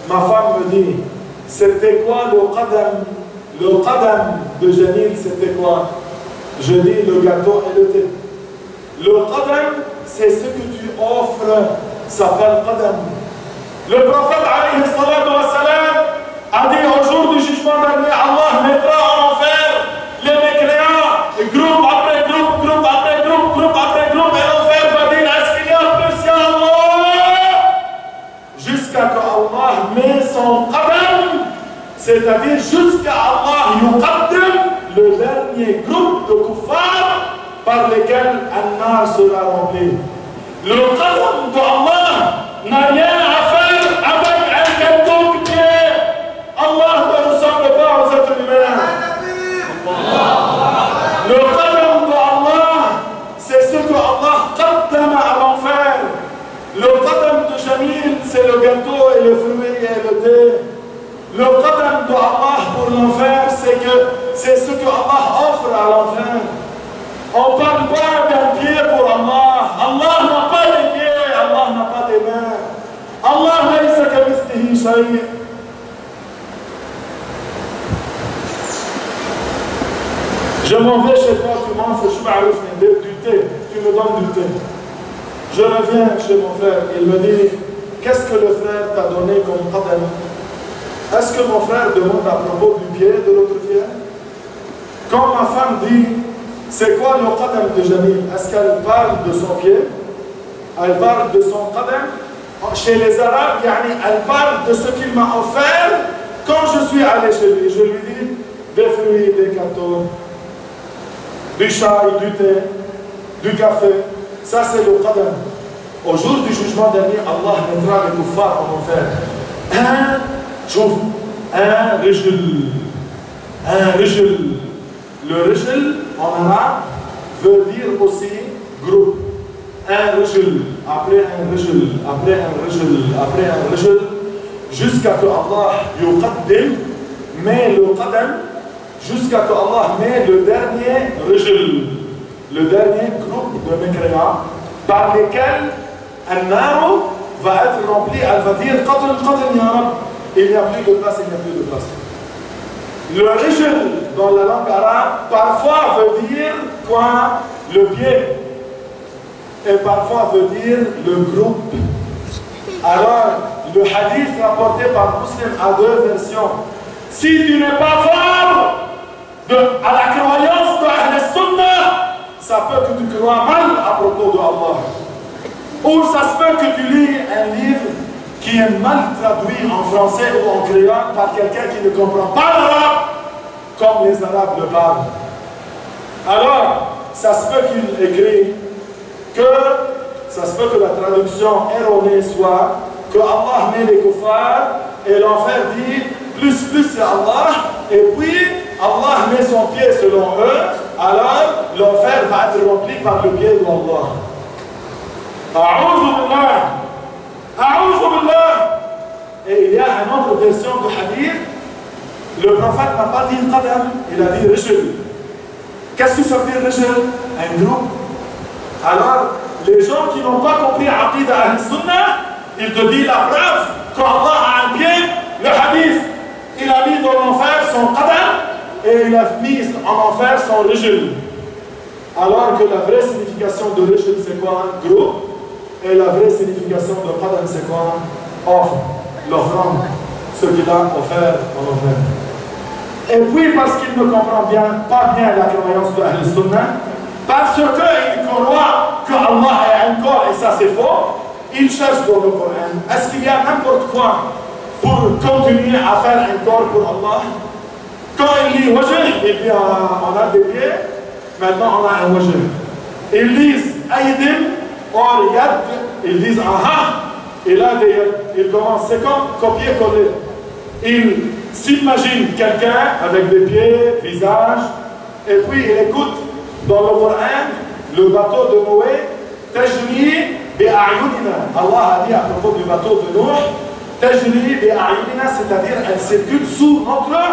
A: Ma femme me dit, c'était quoi le qadam? Le qadam de Jamil, c'était quoi? Je dis le gâteau et le thé. Le qadam, c'est ce que tu offres, ça s'appelle qadam. Le prophète alayhi salatu wa salam a dit au jour du jugement dernier, Allah mettra en enfer les mécréants, groupe après groupe, groupe après groupe, groupe après groupe, et l'enfer va dire, est-ce qu'il y a plus, ya Allah? Jusqu'à que Allah met son qadam, c'est-à-dire jusqu'à Allah yuqaddim, le dernier groupe de kuffars par lesquels un-nar sera rempli. Le qadam d'Allah n'a rien à faire avec un quelconque pied. Allah ne ressemble pas aux êtres humains. Le qadam d'Allah, c'est ce que Allah qaddama à l'enfer. Le qadam de Jamil, c'est le gâteau et le fruit et le thé. Le qadam d'Allah pour l'enfer, c'est ce que Allah offre à l'enfer. On ne parle pas d'un pied pour Allah. Allah n'a pas de pieds, Allah n'a pas de mains. Allah laysa kamithlihi shay'. Je m'en vais chez toi, tu m'offres du thé, tu me donnes du thé. Je reviens chez mon frère, il me dit, qu'est-ce que le frère t'a donné comme qadam? Est-ce que mon frère demande à propos du pied de l'autre frère? Quand ma femme dit, c'est quoi le qadam de Jamil? Est-ce qu'elle parle de son pied? Elle parle de son qadam? Chez les Arabes, elle parle de ce qu'il m'a offert quand je suis allé chez lui. Je lui dis des fruits, des gâteaux, du chai, du thé, du café. Ça, c'est le qadam. Au jour du jugement dernier, Allah mettra les kuffars en enfer. Un rijl. Un rijl. Le rijl, en arabe, veut dire aussi groupe. Un rijl, après un rijl, après un rijl, après un rijl, jusqu'à que Allah yuqaddim, met le qadam, jusqu'à que Allah met le dernier rijl, le dernier groupe de mécréants, par lesquels un nar va être rempli, elle va dire qatl, qatl, ya Rab. Il n'y a plus de place, il n'y a plus de place. Le rijl, dans la langue arabe, parfois veut dire quoi? Le pied. Et parfois veut dire le groupe. Alors, le hadith rapporté par Muslim a deux versions. Si tu n'es pas fort à la croyance de Ahl Sunnah, ça peut que tu crois mal à propos de Allah. Ou ça se peut que tu lis un livre qui est mal traduit en français ou en créole par quelqu'un qui ne comprend pas l'arabe comme les arabes le parlent. Alors, ça se peut qu'il écrit ça se peut que la traduction erronée soit que Allah met les kuffars et l'enfer dit plus c'est Allah, et puis Allah met son pied selon eux, alors l'enfer va être rempli par le pied d'Allah. A'udhu billah. A'udhu billah. Et il y a une autre version du hadith, le prophète n'a pas dit qadam, il a dit rijl. Qu'est-ce que ça veut dire rijl? Un groupe. Alors, les gens qui n'ont pas compris Aqida Ahl Sunnah, ils te disent la preuve qu'Allah a un pied, le hadith, il a mis dans l'enfer son qadam et il a mis en enfer son rijl. Alors que la vraie signification de rijl c'est quoi? Groupe. Et la vraie signification de qadam c'est quoi? Offre, l'offrande, ce qu'il a offert en enfer. Et puis parce qu'il ne comprend pas bien la croyance de Ahl Sunnah, parce qu'il croit que Allah a un corps et ça c'est faux, il cherche dans le Coran. Est-ce qu'il y a n'importe quoi pour continuer à faire un corps pour Allah? Quand il dit wajh, il dit on a des pieds, maintenant on a un wajh. Ils disent aydim or yad, ils disent aha, il a des yad. Il commence, c'est comme copier-coller. Il s'imagine quelqu'un avec des pieds, visage, et puis il écoute dans le Coran le bateau de Noé, tajri bi'ayunina. Allah a dit à propos du bateau de Noé, tajri bi'ayunina, c'est-à-dire elle circule sous notre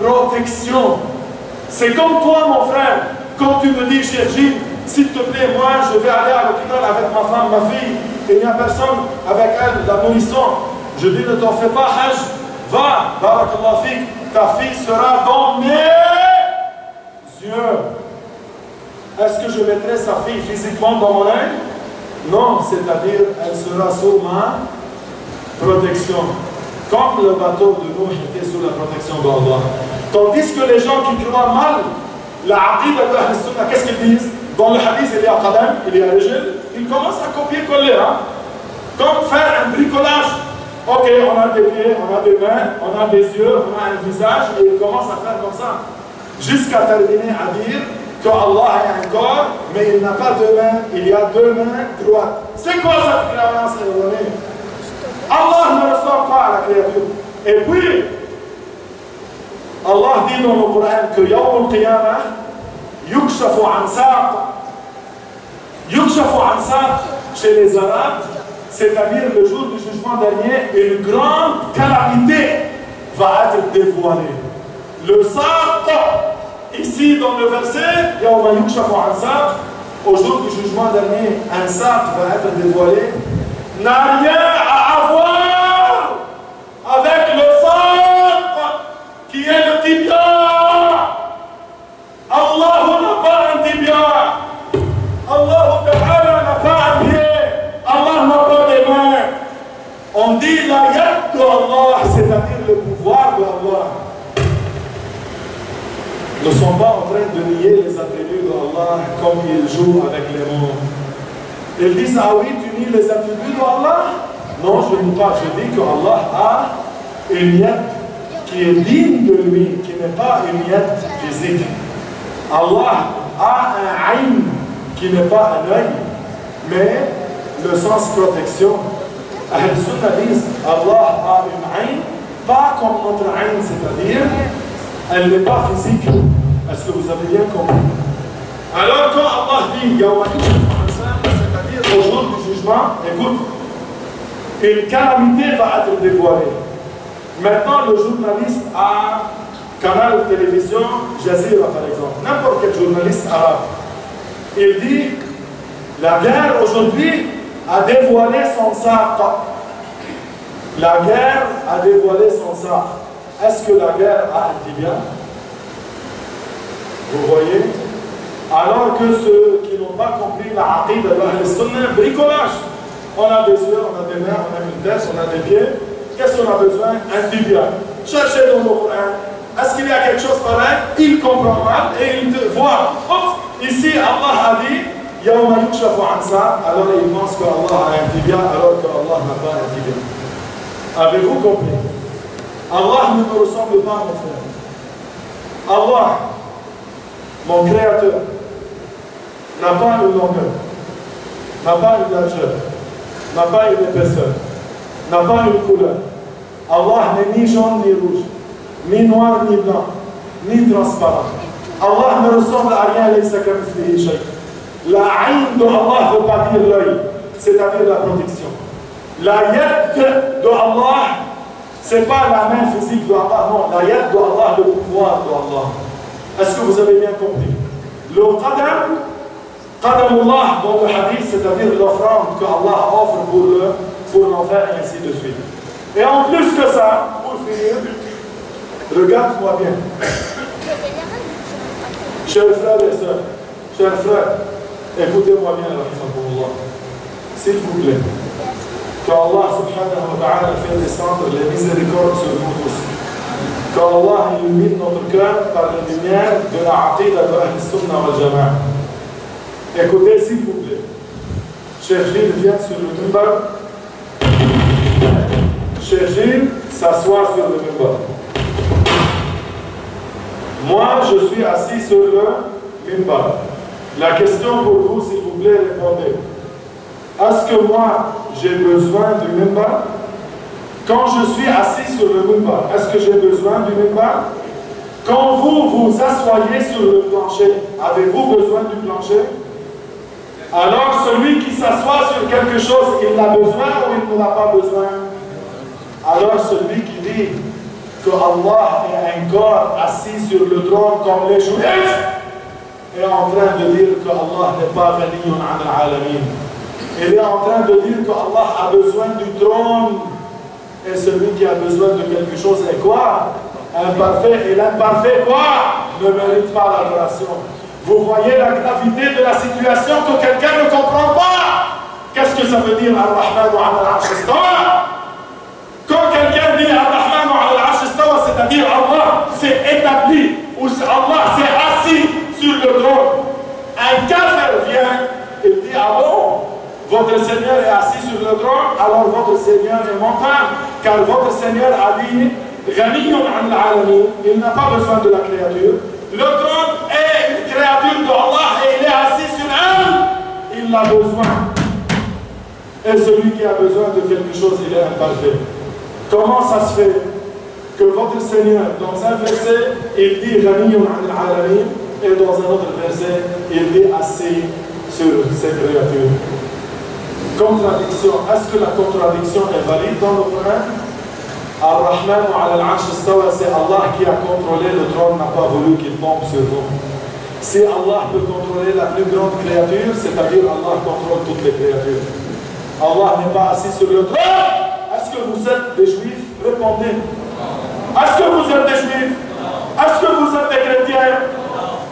A: protection. C'est comme toi, mon frère, quand tu me dis, Cherji, s'il te plaît, moi je vais aller à l'hôpital avec ma femme, ma fille, et il n'y a personne avec elle, la nourrisson. Je dis, ne t'en fais pas, Hajj, va, barakallah fik, ta fille sera dans mes yeux. Est-ce que je mettrai sa fille physiquement dans mon œil? Non, c'est-à-dire, elle sera sous ma protection. Comme le bateau de Nuh était sous la protection d'Allah. Tandis que les gens qui croient mal la aqida de Ahl Sunnah, qu'est-ce qu'ils disent? Dans le hadith, il y a qadam, il y a rijl, ils commencent à copier-coller. Hein? Comme faire un bricolage. Ok, on a des pieds, on a des mains, on a des yeux, on a un visage, et ils commencent à faire comme ça. Jusqu'à terminer à dire qu'Allah a un corps, mais il n'a pas deux mains, il y a deux mains droites. C'est quoi cette croyance erronée? Allah ne ressemble pas à la créature. Et puis, Allah dit dans le Coran que Yawm al-Qiyamah, yukshafu an saq. Yukshafu an saq, chez les Arabes, c'est-à-dire le jour du jugement dernier, une grande calamité va être dévoilée. Le saq, ici dans le verset, Yawma yukshafu an saq, au jour du jugement dernier, un saq va être dévoilé, n'a rien à avoir avec le saq qui est le tibia. Allah n'a pas un tibia. Allah n'a pas un pied. Allah n'a pas des mains. On dit la yad de Allah, c'est-à-dire le pouvoir de Allah. Ne sont pas en train de nier les attributs de Allah comme ils jouent avec les mots. Ils disent, ah oui, tu nies les attributs d'Allah? Non, je ne dis pas. Je dis qu'Allah a une yad qui est digne de lui, qui n'est pas une yad physique. Allah a un ayn qui n'est pas un œil, mais le sens protection. Ahl Sunnah disent, Allah a une ayn, pas comme notre ayn, c'est-à-dire, elle n'est pas physique. Est-ce que vous avez bien compris? Alors quand Allah dit, c'est-à-dire au jour du jugement, écoute, une calamité va être dévoilée. Maintenant, le journaliste à canal de télévision, Jazeera par exemple, n'importe quel journaliste arabe, il dit, la guerre aujourd'hui a dévoilé son sac. La guerre a dévoilé son sac. Est-ce que la guerre a un tibia? Vous voyez? Alors que ceux qui n'ont pas compris la aqida de Ahl Sunnah, bricolage. On a des yeux, on a des mains, on a une tête, on a des pieds. Qu'est-ce qu'on a besoin? Un tibia. Cherchez dans le Coran Est-ce qu'il y a quelque chose pareil? Il comprend mal et il te voit. Ici, Allah a dit, Yawma yukshafu an sa', alors il pense qu'Allah a un tibia alors qu'Allah n'a pas un tibia. Avez-vous compris? Allah ne me ressemble pas, mon frère. Allah, mon créateur, n'a pas une longueur, n'a pas une largeur, n'a pas une épaisseur, n'a pas une couleur. Allah n'est ni jaune ni rouge, ni noir ni blanc, ni transparent. Allah ne ressemble à rien, la aïn de Allah ne veut pas dire l'œil, c'est-à-dire la protection. La yad de Allah, ce n'est pas la main physique de Allah, non, la yad de Allah, le pouvoir de Allah. Est-ce que vous avez bien compris? Le qadam, qadamullah dans le hadith, c'est-à-dire l'offrande que Allah offre pour l'enfer et ainsi de suite. Et en plus que ça, pour finir, regarde-moi bien. Chers frères et sœurs, chers frères, écoutez-moi bien, rahimahullah. S'il vous plaît, qu'Allah subhanahu wa ta'ala fait descendre les miséricordes sur nous tous. Qu'Allah illumine notre cœur par la lumière de la aqidah de Ahl-Sunnah wal Jama'a. Écoutez, s'il vous plaît. Cheikh Gilles vient sur le minbar. Cheikh Gilles s'assoit sur le minbar. Moi, je suis assis sur le minbar. La question pour vous, s'il vous plaît, répondez. Est-ce que moi, j'ai besoin du minbar? Quand je suis assis sur le minbar, est-ce que j'ai besoin du minbar? Quand vous vous asseyez sur le plancher, avez-vous besoin du plancher? Alors celui qui s'assoit sur quelque chose, il l'a besoin ou il n'en a pas besoin? Alors celui qui dit que Allah est un corps assis sur le trône comme les Juifs est en train de dire que Allah n'est pas ghaniyun an al-alamin. Il est en train de dire que Allah a besoin du trône. Et celui qui a besoin de quelque chose est quoi? Imparfait. Et l'imparfait quoi? Ne mérite pas l'adoration. Vous voyez la gravité de la situation que quelqu'un ne comprend pas. Qu'est-ce que ça veut dire Ar-Rahman wa al-Arsh istawa? Quand quelqu'un dit Ar-Rahman wa al-Arsh istawa, c'est-à-dire Allah s'est établi, ou Allah s'est assis sur le trône. Un kafir vient, il dit ah bon? Votre Seigneur est assis sur le trône, alors votre Seigneur est montagne, car votre Seigneur a dit Ghaniyun an al-alamin, il n'a pas besoin de la créature. Le trône est une créature d'Allah et il est assis sur elle, il a besoin. Et celui qui a besoin de quelque chose, il est imparfait. Comment ça se fait que votre Seigneur, dans un verset, il dit Ghaniyun an al-alamin, et dans un autre verset, il dit assis sur cette créature? Contradiction. Est-ce que la contradiction est valide dans le Coran? Ar-Rahman wa al-Arsh istawa, c'est Allah qui a contrôlé le trône, n'a pas voulu qu'il tombe sur nous. Si Allah peut contrôler la plus grande créature, c'est-à-dire Allah contrôle toutes les créatures. Allah n'est pas assis sur le trône. Est-ce que vous êtes des juifs? Répondez. Est-ce que vous êtes des juifs? Est-ce que vous êtes des chrétiens?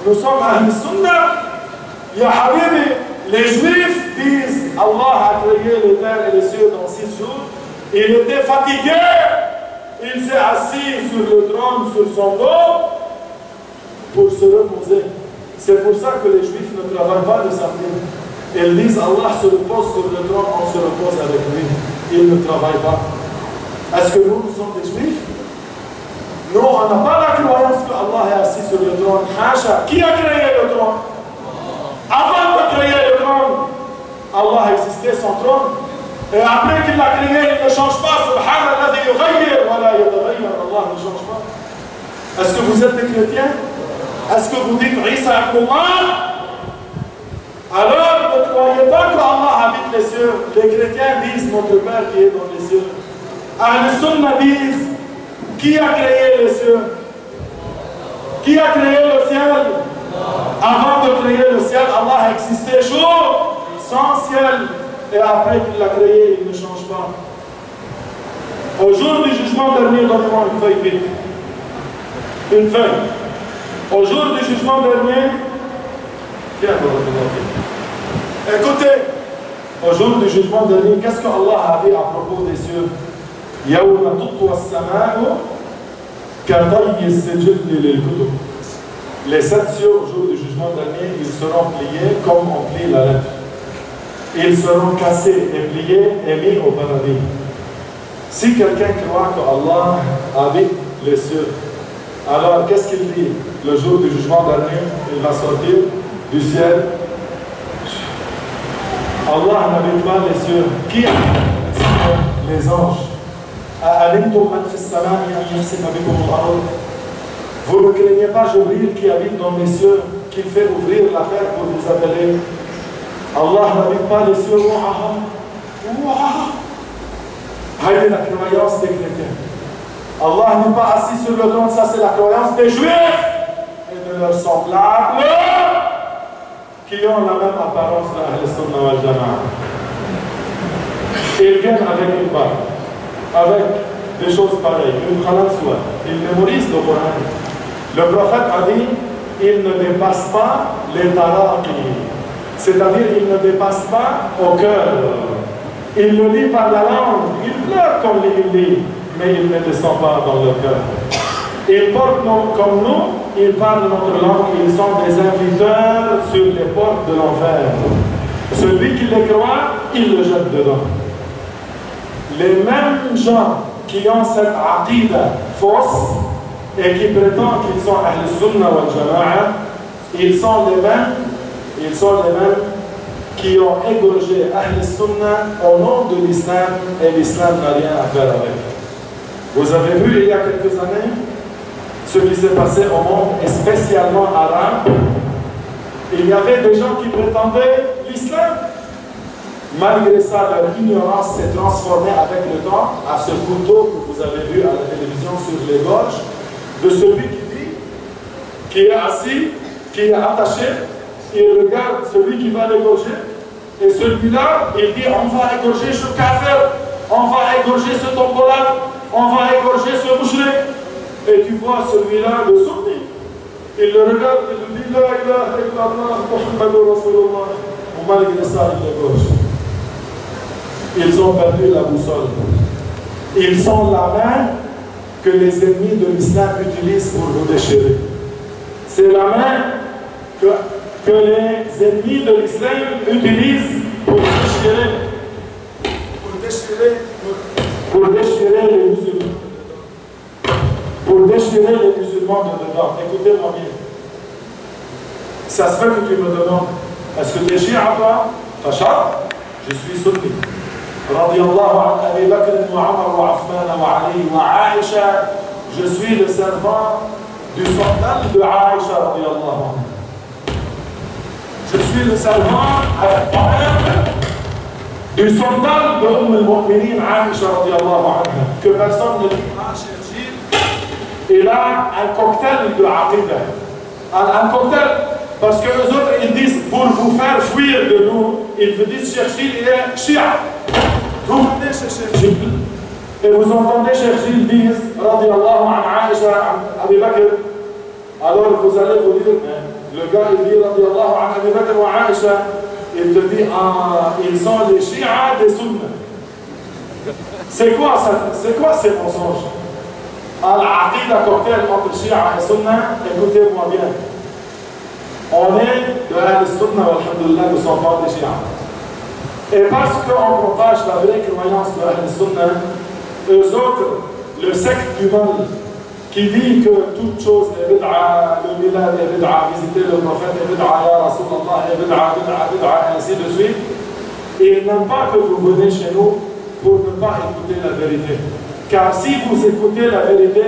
A: Nous sommes Ahl-Sunnah. Ya Habibi, les juifs disent Allah a créé les terres et les cieux dans 6 jours. Il était fatigué. Il s'est assis sur le trône, sur son dos, pour se reposer. C'est pour ça que les juifs ne travaillent pas le samedi. Ils disent Allah se repose sur le trône, on se repose avec lui. Ils ne travaillent pas. Est-ce que nous sommes des juifs? Nous, on n'a pas la croyance que Allah est assis sur le trône. Hacha. Qui a créé le trône? Avant de créer le trône, Allah existait son trône. Et après qu'il l'a créé, il ne change pas. Subhanallah, Allah ne change pas. Est-ce que vous êtes des chrétiens? Est-ce que vous dites Isa Abdullah? Alors ne croyez pas qu'Allah habite les cieux. Les chrétiens disent notre Père qui est dans les cieux. Ahl-Sunnah disent qui a créé les cieux? Qui a créé le ciel? Avant de créer le ciel, Allah existait jour, sans ciel. Et après qu'il l'a créé, il ne change pas. Au jour du jugement dernier, donnez-moi une feuille vite. Une feuille. Au jour du jugement dernier, tiens, écoutez, au jour du jugement dernier, qu'est-ce que Allah a dit à propos des cieux? Yawma tutwa as-sama'u كطي السجل للكتب. Les 7 cieux au jour du jugement dernier, ils seront pliés comme on plie la lettre. Ils seront cassés et pliés et mis au paradis. Si quelqu'un croit qu'Allah habite les cieux, alors qu'est-ce qu'il dit? Le jour du jugement dernier, il va sortir du ciel. Allah n'habite pas les cieux. Qui habite les anges? Vous ne craignez pas Jibril qui habite dans les cieux, qui fait ouvrir la terre pour vous appeler? Allah n'habite pas les cieux. Haïe la croyance des chrétiens. Allah n'est pas assis sur le trône, ça c'est la croyance des juifs et de leurs semblables qui ont la même apparence de Ahl-Sunnah wal Jama'a. Ils viennent avec une barre, avec des choses pareilles, une khalat soit. Ils mémorisent le Coran. Le prophète a dit, il ne dépasse pas les taraqi, c'est-à-dire il ne dépasse pas au cœur. Il le lit par la langue, il pleure comme il lit, mais il ne descend pas dans le cœur. Ils portent comme nous, ils parlent notre langue, ils sont des inviteurs sur les portes de l'enfer. Celui qui les croit, il le jette dedans. Les mêmes gens qui ont cette aqida fausse et qui prétendent qu'ils sont Ahl-Sunnah wal Jama'a, ils sont les mêmes qui ont égorgé Ahl-Sunnah au nom de l'islam, et l'islam n'a rien à faire avec. Vous avez vu il y a quelques années ce qui s'est passé au monde, et spécialement arabe. Il y avait des gens qui prétendaient l'islam. Malgré ça, leur ignorance s'est transformée avec le temps à ce couteau que vous avez vu à la télévision sur les gorges de celui qui dit, qui est assis, qui est attaché, il regarde celui qui va l'égorger, et celui-là, il dit, on va égorger ce kafir, on va égorger ce tombolade, on va égorger ce mouchrik. Et tu vois celui-là, le sunni, il le regarde, il lui dit, la ilaha illallah, Muhammadur Rasulullah. Malgré ça, il l'égorge. Ils ont perdu la boussole. Ils sont la main que les ennemis de l'islam utilisent pour vous déchirer. C'est la main que les ennemis de l'islam utilisent pour déchirer les musulmans. Pour déchirer les musulmans de dedans. Écoutez-moi bien. Ça se fait que tu me demandes, est-ce que tu es chiite à toi? Fachar? Je suis sunni. رضي الله عن أبي بكر وعمر وعثمان وعلي وعائشة. Je suis le servant du sandal de Aïcha رضي الله عنها. Je suis le servant avec moi-même du sandal de al-Mu'minin Aïcha رضي الله عنها. Que personne ne dit, ah, Cheikh Gilles, il a un cocktail de aqida. Un cocktail, parce que les autres ils disent, pour vous faire fuir de nous, ils vous disent, Cheikh Gilles, il est chia. Vous venez chez Cheikh Gilles et vous entendez Cheikh Gilles dire Radiallahu an Aïcha, an Abi Bakr. Alors vous allez vous dire, le gars il dit Radiallahu an Abi Bakr wa Aïcha, il te dit, ah, ils sont les chiites des sunnas. C'est quoi ça? C'est quoi ces mensonges? Al-Aqida cocktail entre chiites et sunna, écoutez-moi bien. On est de Ahl-Sunnah, alhamdoulilah, nous ne sommes pas des chiites. Et parce qu'on propage la vraie croyance de Ahl-Sunnah, eux autres, le secte du mal, qui dit que toute chose est bid'a, le milad est bid'a, visiter le prophète est bid'a, ya Rasulallah est bid'a, et ainsi de suite, ils n'aiment pas que vous venez chez nous pour ne pas écouter la vérité. Car si vous écoutez la vérité,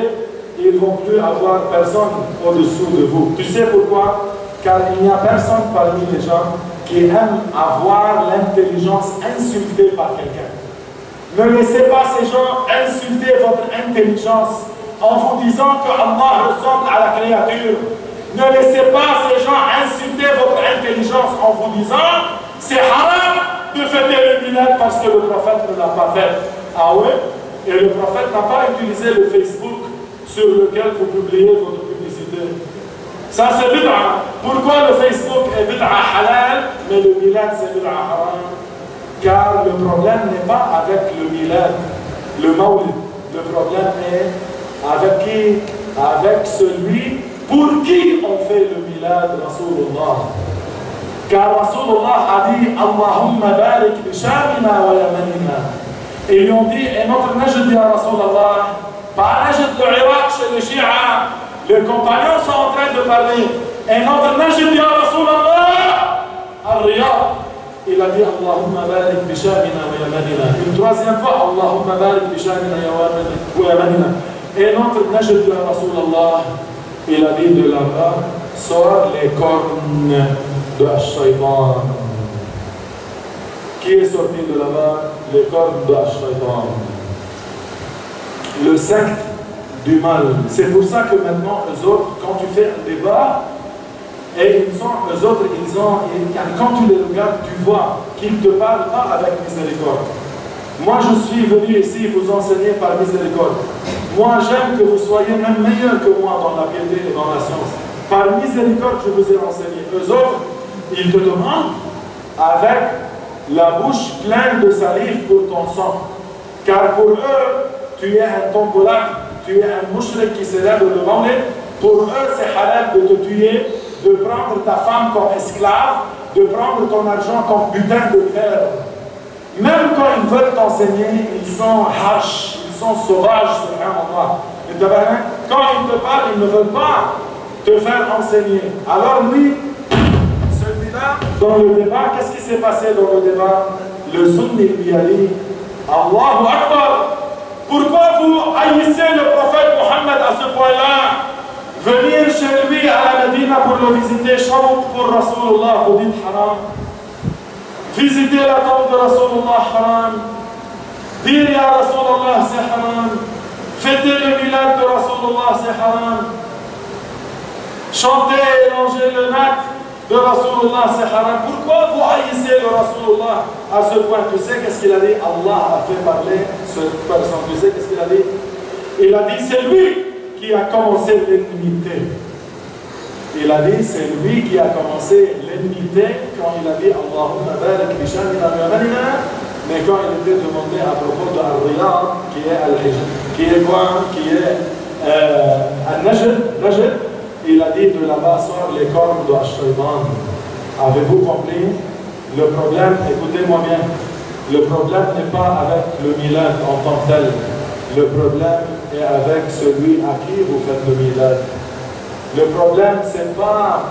A: ils ne vont plus avoir personne au-dessous de vous. Tu sais pourquoi? Car il n'y a personne parmi les gens qui aiment avoir l'intelligence insultée par quelqu'un. Ne laissez pas ces gens insulter votre intelligence en vous disant que Allah ressemble à la créature. Ne laissez pas ces gens insulter votre intelligence en vous disant c'est haram de fêter le milad parce que le prophète ne l'a pas fait. Ah ouais? Et le prophète n'a pas utilisé le Facebook sur lequel vous publiez votre publicité. Ça c'est bid'a. Pourquoi le Facebook est bid'a halal, mais le milad c'est bid'a haram? Car le problème n'est pas avec le milad, le mawlid. Le problème est avec qui? avec celui pour qui on fait le milad Rasulullah. Car Rasulullah a dit Allahumma barik bi shamina wa yamanina. Et ils lui ont dit, et notre Najd ya Rasulullah, pas Najd de l'Irak chez les Shia, les compagnons sont en train de parler, et notre Najd ya Rasulullah, al-Riyad. Il a dit Allahumma barik bi shamina wa yamanina. Une troisième fois, Allahumma barik bi shamina wa yamanina. Et notre Najd ya Rasulullah, il a dit de là-bas, sort les cornes de Ash-Shaytan. Qui est sorti de là-bas? Les cornes de Ash-Shaytan. Le secte du mal. C'est pour ça que maintenant, eux autres, quand tu fais un débat, et eux autres, quand tu les regardes, tu vois qu'ils ne te parlent pas avec miséricorde. Moi, je suis venu ici vous enseigner par miséricorde. Moi, j'aime que vous soyez même meilleurs que moi dans la piété et dans la science. Par miséricorde, je vous ai enseigné. Eux autres, ils te demandent avec la bouche pleine de salive pour ton sang. Car pour eux, tu es un tombolak, tu es un mouchrik qui célèbre le Maulid. Pour eux, c'est halal de te tuer, de prendre ta femme comme esclave, de prendre ton argent comme butin de terre. Même quand ils veulent t'enseigner, ils sont harsh, ils sont sauvages, subhanallah. Quand ils te parlent, ils ne veulent pas te faire enseigner. Alors lui, celui-là, dans le débat, qu'est-ce qui s'est passé dans le débat? Le sunni lui a dit, Allahu Akbar, pourquoi vous haïssez le prophète Mohammed à ce point-là? Venir chez lui à la Médina pour le visiter, Shawt pour Rasulullah, vous dites haram. Visiter la tombe de Rasulullah, haram. Dire ya Rasulullah, c'est haram. Fêter le milad de Rasulullah, c'est haram. Chanter et ranger le nat de Rasulullah, c'est haram. Pourquoi vous haïssez le Rasulullah à ce point? Tu sais qu'est-ce qu'il a dit? Allah a fait parler cette personne. Tu sais qu'est-ce qu'il a dit? Il a dit, c'est lui qui a commencé l'ennemité. Il a dit, c'est lui qui a commencé l'ennemité quand il a dit Allahumma barik bi shamina wa yamanina. Mais quand il était demandé à propos de Al-Riyad, qui est Al-Hijr, qui est quoi? Qui est Al-Najd, il a dit de là-bas sortent les cornes de Ash-Shaytan. Avez-vous compris? Le problème, écoutez-moi bien, le problème n'est pas avec le milad en tant que tel. Le problème est avec celui à qui vous faites le milad. Le problème, c'est pas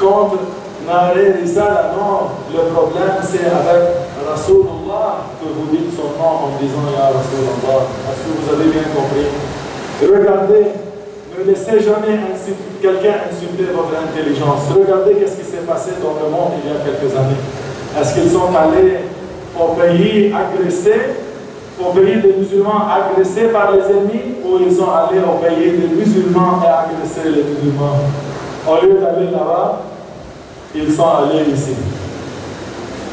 A: contre Nare Risala, non. Le problème, c'est avec Rasulullah que vous dites son nom en disant Ya Rasulullah. Est-ce que vous avez bien compris? Regardez, ne laissez jamais quelqu'un insulter votre intelligence. Regardez qu'est-ce qui s'est passé dans le monde il y a quelques années. Est-ce qu'ils sont allés au pays agressés, au pays des musulmans agressés par les ennemis, ou ils sont allés au pays des musulmans et agressés les musulmans? Au lieu d'aller là-bas, ils sont allés ici.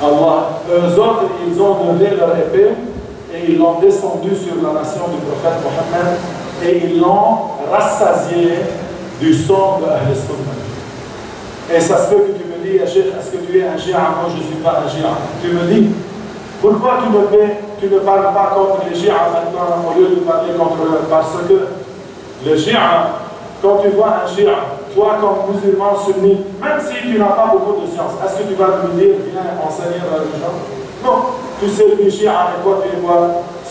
A: Allah, eux autres, ils ont levé leur épée et ils l'ont descendu sur la nation du prophète Mohammed et ils l'ont rassasié du sang de Ahl Sunnah. Et ça se peut que tu me dis, Cheikh, est-ce que tu es un Shia? Moi, je ne suis pas un Shia. Tu me dis, pourquoi tu ne parles pas contre les Shia maintenant au lieu de parler contre eux? Parce que le Shia, quand tu vois un Shia, toi comme musulman sunnite, même si tu n'as pas beaucoup de science, est-ce que tu vas lui dire, viens enseigner la religion? Non, tu sais le Shia et toi tu es quoi?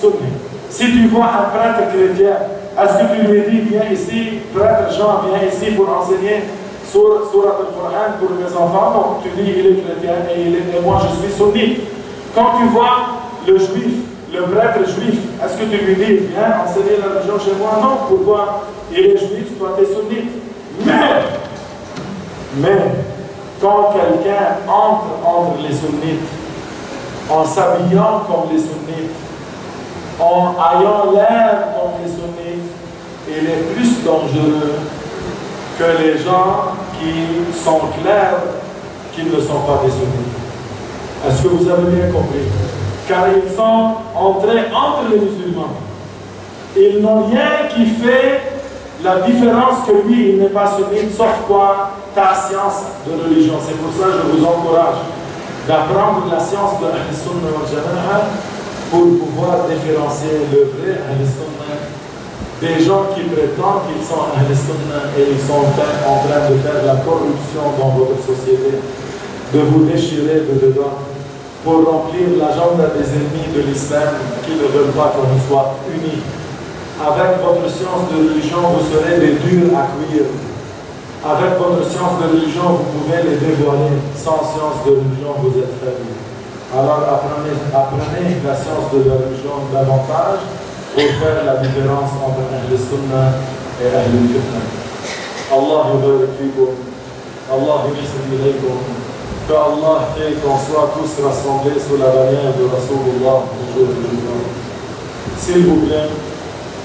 A: Sunni. Si tu vois un prêtre chrétien, est-ce que tu lui dis, viens ici, prêtre Jean, viens ici pour enseigner Surat al-Qur'an pour mes enfants? Non, tu dis, il est chrétien et moi je suis sunnite. Quand tu vois le juif, le prêtre juif, est-ce que tu lui dis, viens enseigner la religion chez moi? Non, pourquoi? Il est juif, toi tu es sunnite. Mais, quand quelqu'un entre les sunnites, en s'habillant comme les sunnites, en ayant l'air comme les sunnites, il est plus dangereux que les gens qui sont clairs qu'ils ne sont pas des sunnites. Est-ce que vous avez bien compris? Car ils sont entrés entre les musulmans. Ils n'ont rien qui fait la différence que lui, il n'est pas sunnite, sauf quoi? Ta science de religion. C'est pour ça que je vous encourage d'apprendre la science de Ahl Sunnah wal Jama'a pour pouvoir différencier le vrai Ahl Sunnah des gens qui prétendent qu'ils sont Ahl Sunnah et ils sont en train de faire la corruption dans votre société, de vous déchirer de dedans pour remplir l'agenda des ennemis de l'islam qui ne veulent pas qu'on soit unis. Avec votre science de religion, vous serez des durs à cuire. Avec votre science de religion, vous pouvez les dévoiler. Sans science de religion, vous êtes faibles. Alors apprenez la science de la religion davantage pour faire la différence entre Ahl Sunnah et Ahl Fitna. Allah yubarik fikum. Allah yubarik ilaykum. Que Allah fait qu'on soit tous rassemblés sous la bannière de Rasulullah le jour du jugement. S'il vous plaît,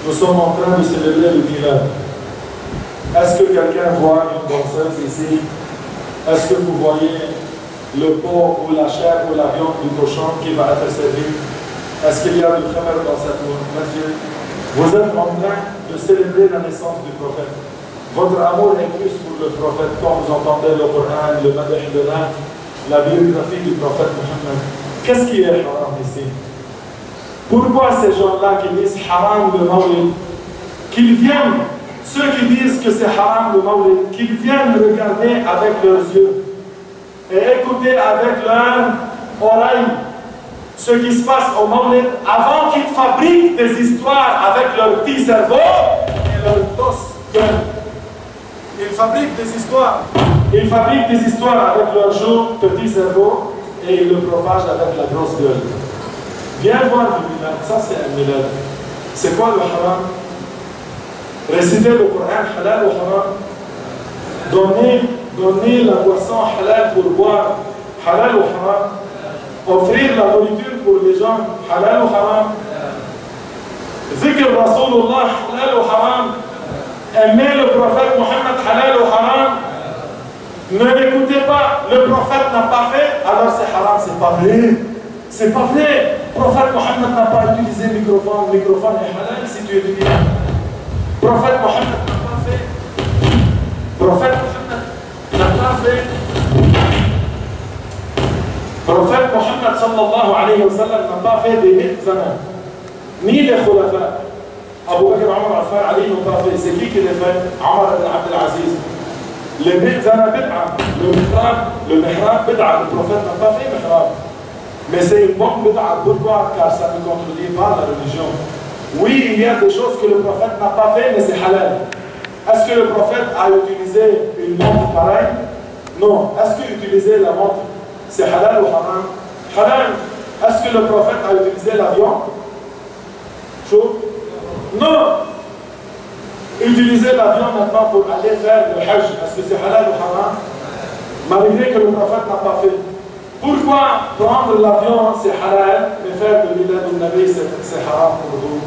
A: nous sommes en train de célébrer le Milad. Est-ce que quelqu'un voit une danseuse ici? Est-ce que vous voyez le porc ou la chair ou la viande du cochon qui va être servi? Est-ce qu'il y a du khamar dans cette masjid? Vous êtes en train de célébrer la naissance du prophète. Votre amour est plus pour le prophète quand vous entendez le Coran, le Madh de la biographie du prophète Mohammed. Qu'est-ce qui est haram ici? Pourquoi ces gens-là qui disent haram le mawlid, qu'ils viennent, ceux qui disent que c'est haram le mawlid, qu'ils viennent regarder avec leurs yeux et écouter avec leurs oreilles ce qui se passe au mawlid avant qu'ils fabriquent des histoires avec leur petit cerveau et leur dos cœur. Ils fabriquent des histoires. Ils fabriquent des histoires avec leur jour, petit cerveau, et ils le propagent avec la grosse gueule. Viens voir le milad, ça c'est un milad. C'est quoi le haram? Réciter le Coran halal ou haram? Donner la boisson halal pour boire, halal ou haram? Offrir la nourriture pour les gens, halal ou haram? Zikr Rasulullah, halal ou haram? Aimer le prophète Mohammed, halal ou haram? Ne l'écoutez pas, le prophète n'a pas fait, alors c'est haram, c'est pas vrai. C'est pas vrai. Le prophète Mohammed n'a pas utilisé le microphone. Le microphone est halal si tu utilises. Le prophète Mohammed n'a pas fait. Le prophète Mohammed n'a pas fait. Le prophète Mohammed sallallahu alayhi wa sallam n'a pas fait des mi'zana. Ni les khulafa. Abu Bakr, Omar, Affan, Ali n'ont pas fait. C'est qui les fait? Omar ibn Abd al-Aziz. Les mi'zana bid'a. Le mihrab bid'a. Le prophète n'a pas fait mihrab. Mais c'est une bonne bid'a. Pourquoi? Car ça ne contredit pas la religion. Oui, il y a des choses que le prophète n'a pas fait, mais c'est halal. Est-ce que le prophète a utilisé une montre pareille? Non. Est-ce qu'utiliser la montre, c'est halal ou haram? Halal. Est-ce que le prophète a utilisé l'avion? Chaud? Non. Utiliser l'avion maintenant pour aller faire le hajj, est-ce que c'est halal ou haram? Malgré que le prophète n'a pas fait. Pourquoi prendre l'avion c'est halal, mais faire le milad al-Nabi c'est haram pour vous?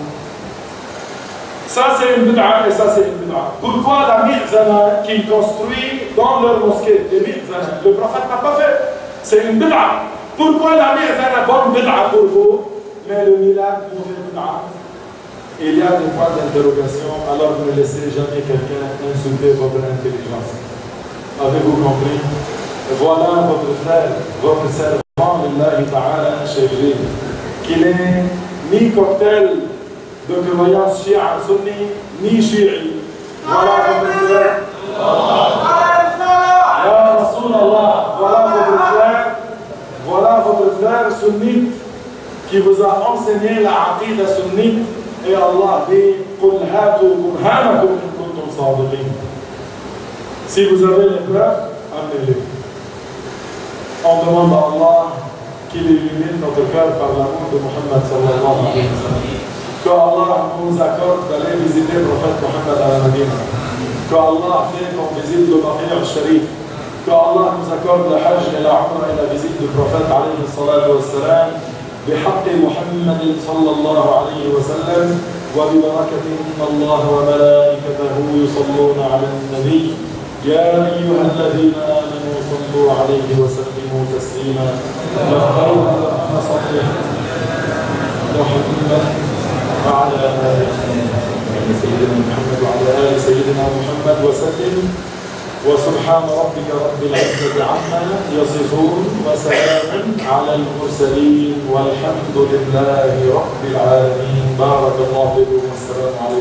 A: Ça c'est une bid'a et ça c'est une bid'a. Pourquoi la mi'zana qu'ils construisent dans leur mosquée, les mi'zana, le prophète n'a pas fait? C'est une bid'a. Pourquoi la mi'zana bonne bid'a pour vous, mais le milad mauvais bid'a? Il y a des points d'interrogation, alors ne laissez jamais quelqu'un insulter votre intelligence. Avez-vous compris? Voilà votre frère, votre servant, Lillahi Ta'ala, Cheikh, qu'il n'est ni cocktail de croyance chia sunni, ni chi'i. Voilà votre frère. Ya Rasulallah, voilà votre frère sunnite qui vous a enseigné la aqida sunnite. Et Allah dit, Qul hatu burhanakum in kuntum sadiqin. Si vous avez les preuves, amenez-les. On demande à Allah qu'il illumine notre cœur par l'amour de Muhammad sallallahu alayhi wa sallam. Que Allah nous accorde d'aller visiter le prophète Muhammad à la Médine. Que Allah fait qu'on visite le Baqi' al-Sharif. Que Allah nous accorde le Hajj et la Umrah et la visite du prophète alayhi salatu wa sallam. بحق محمد صلى الله عليه وسلم وببركة إن الله وملائكته يصلون على النبي يا أيها الذين آمنوا صلوا عليه وسلموا تسليما اللهم صل محمد وعلى آل سيدنا محمد وعلى آل سيدنا محمد وسلم وسبحان ربك رب العزة عما يصفون وسلام على المرسلين والحمد لله رب العالمين. بارك الله فيكم والسلام عليكم.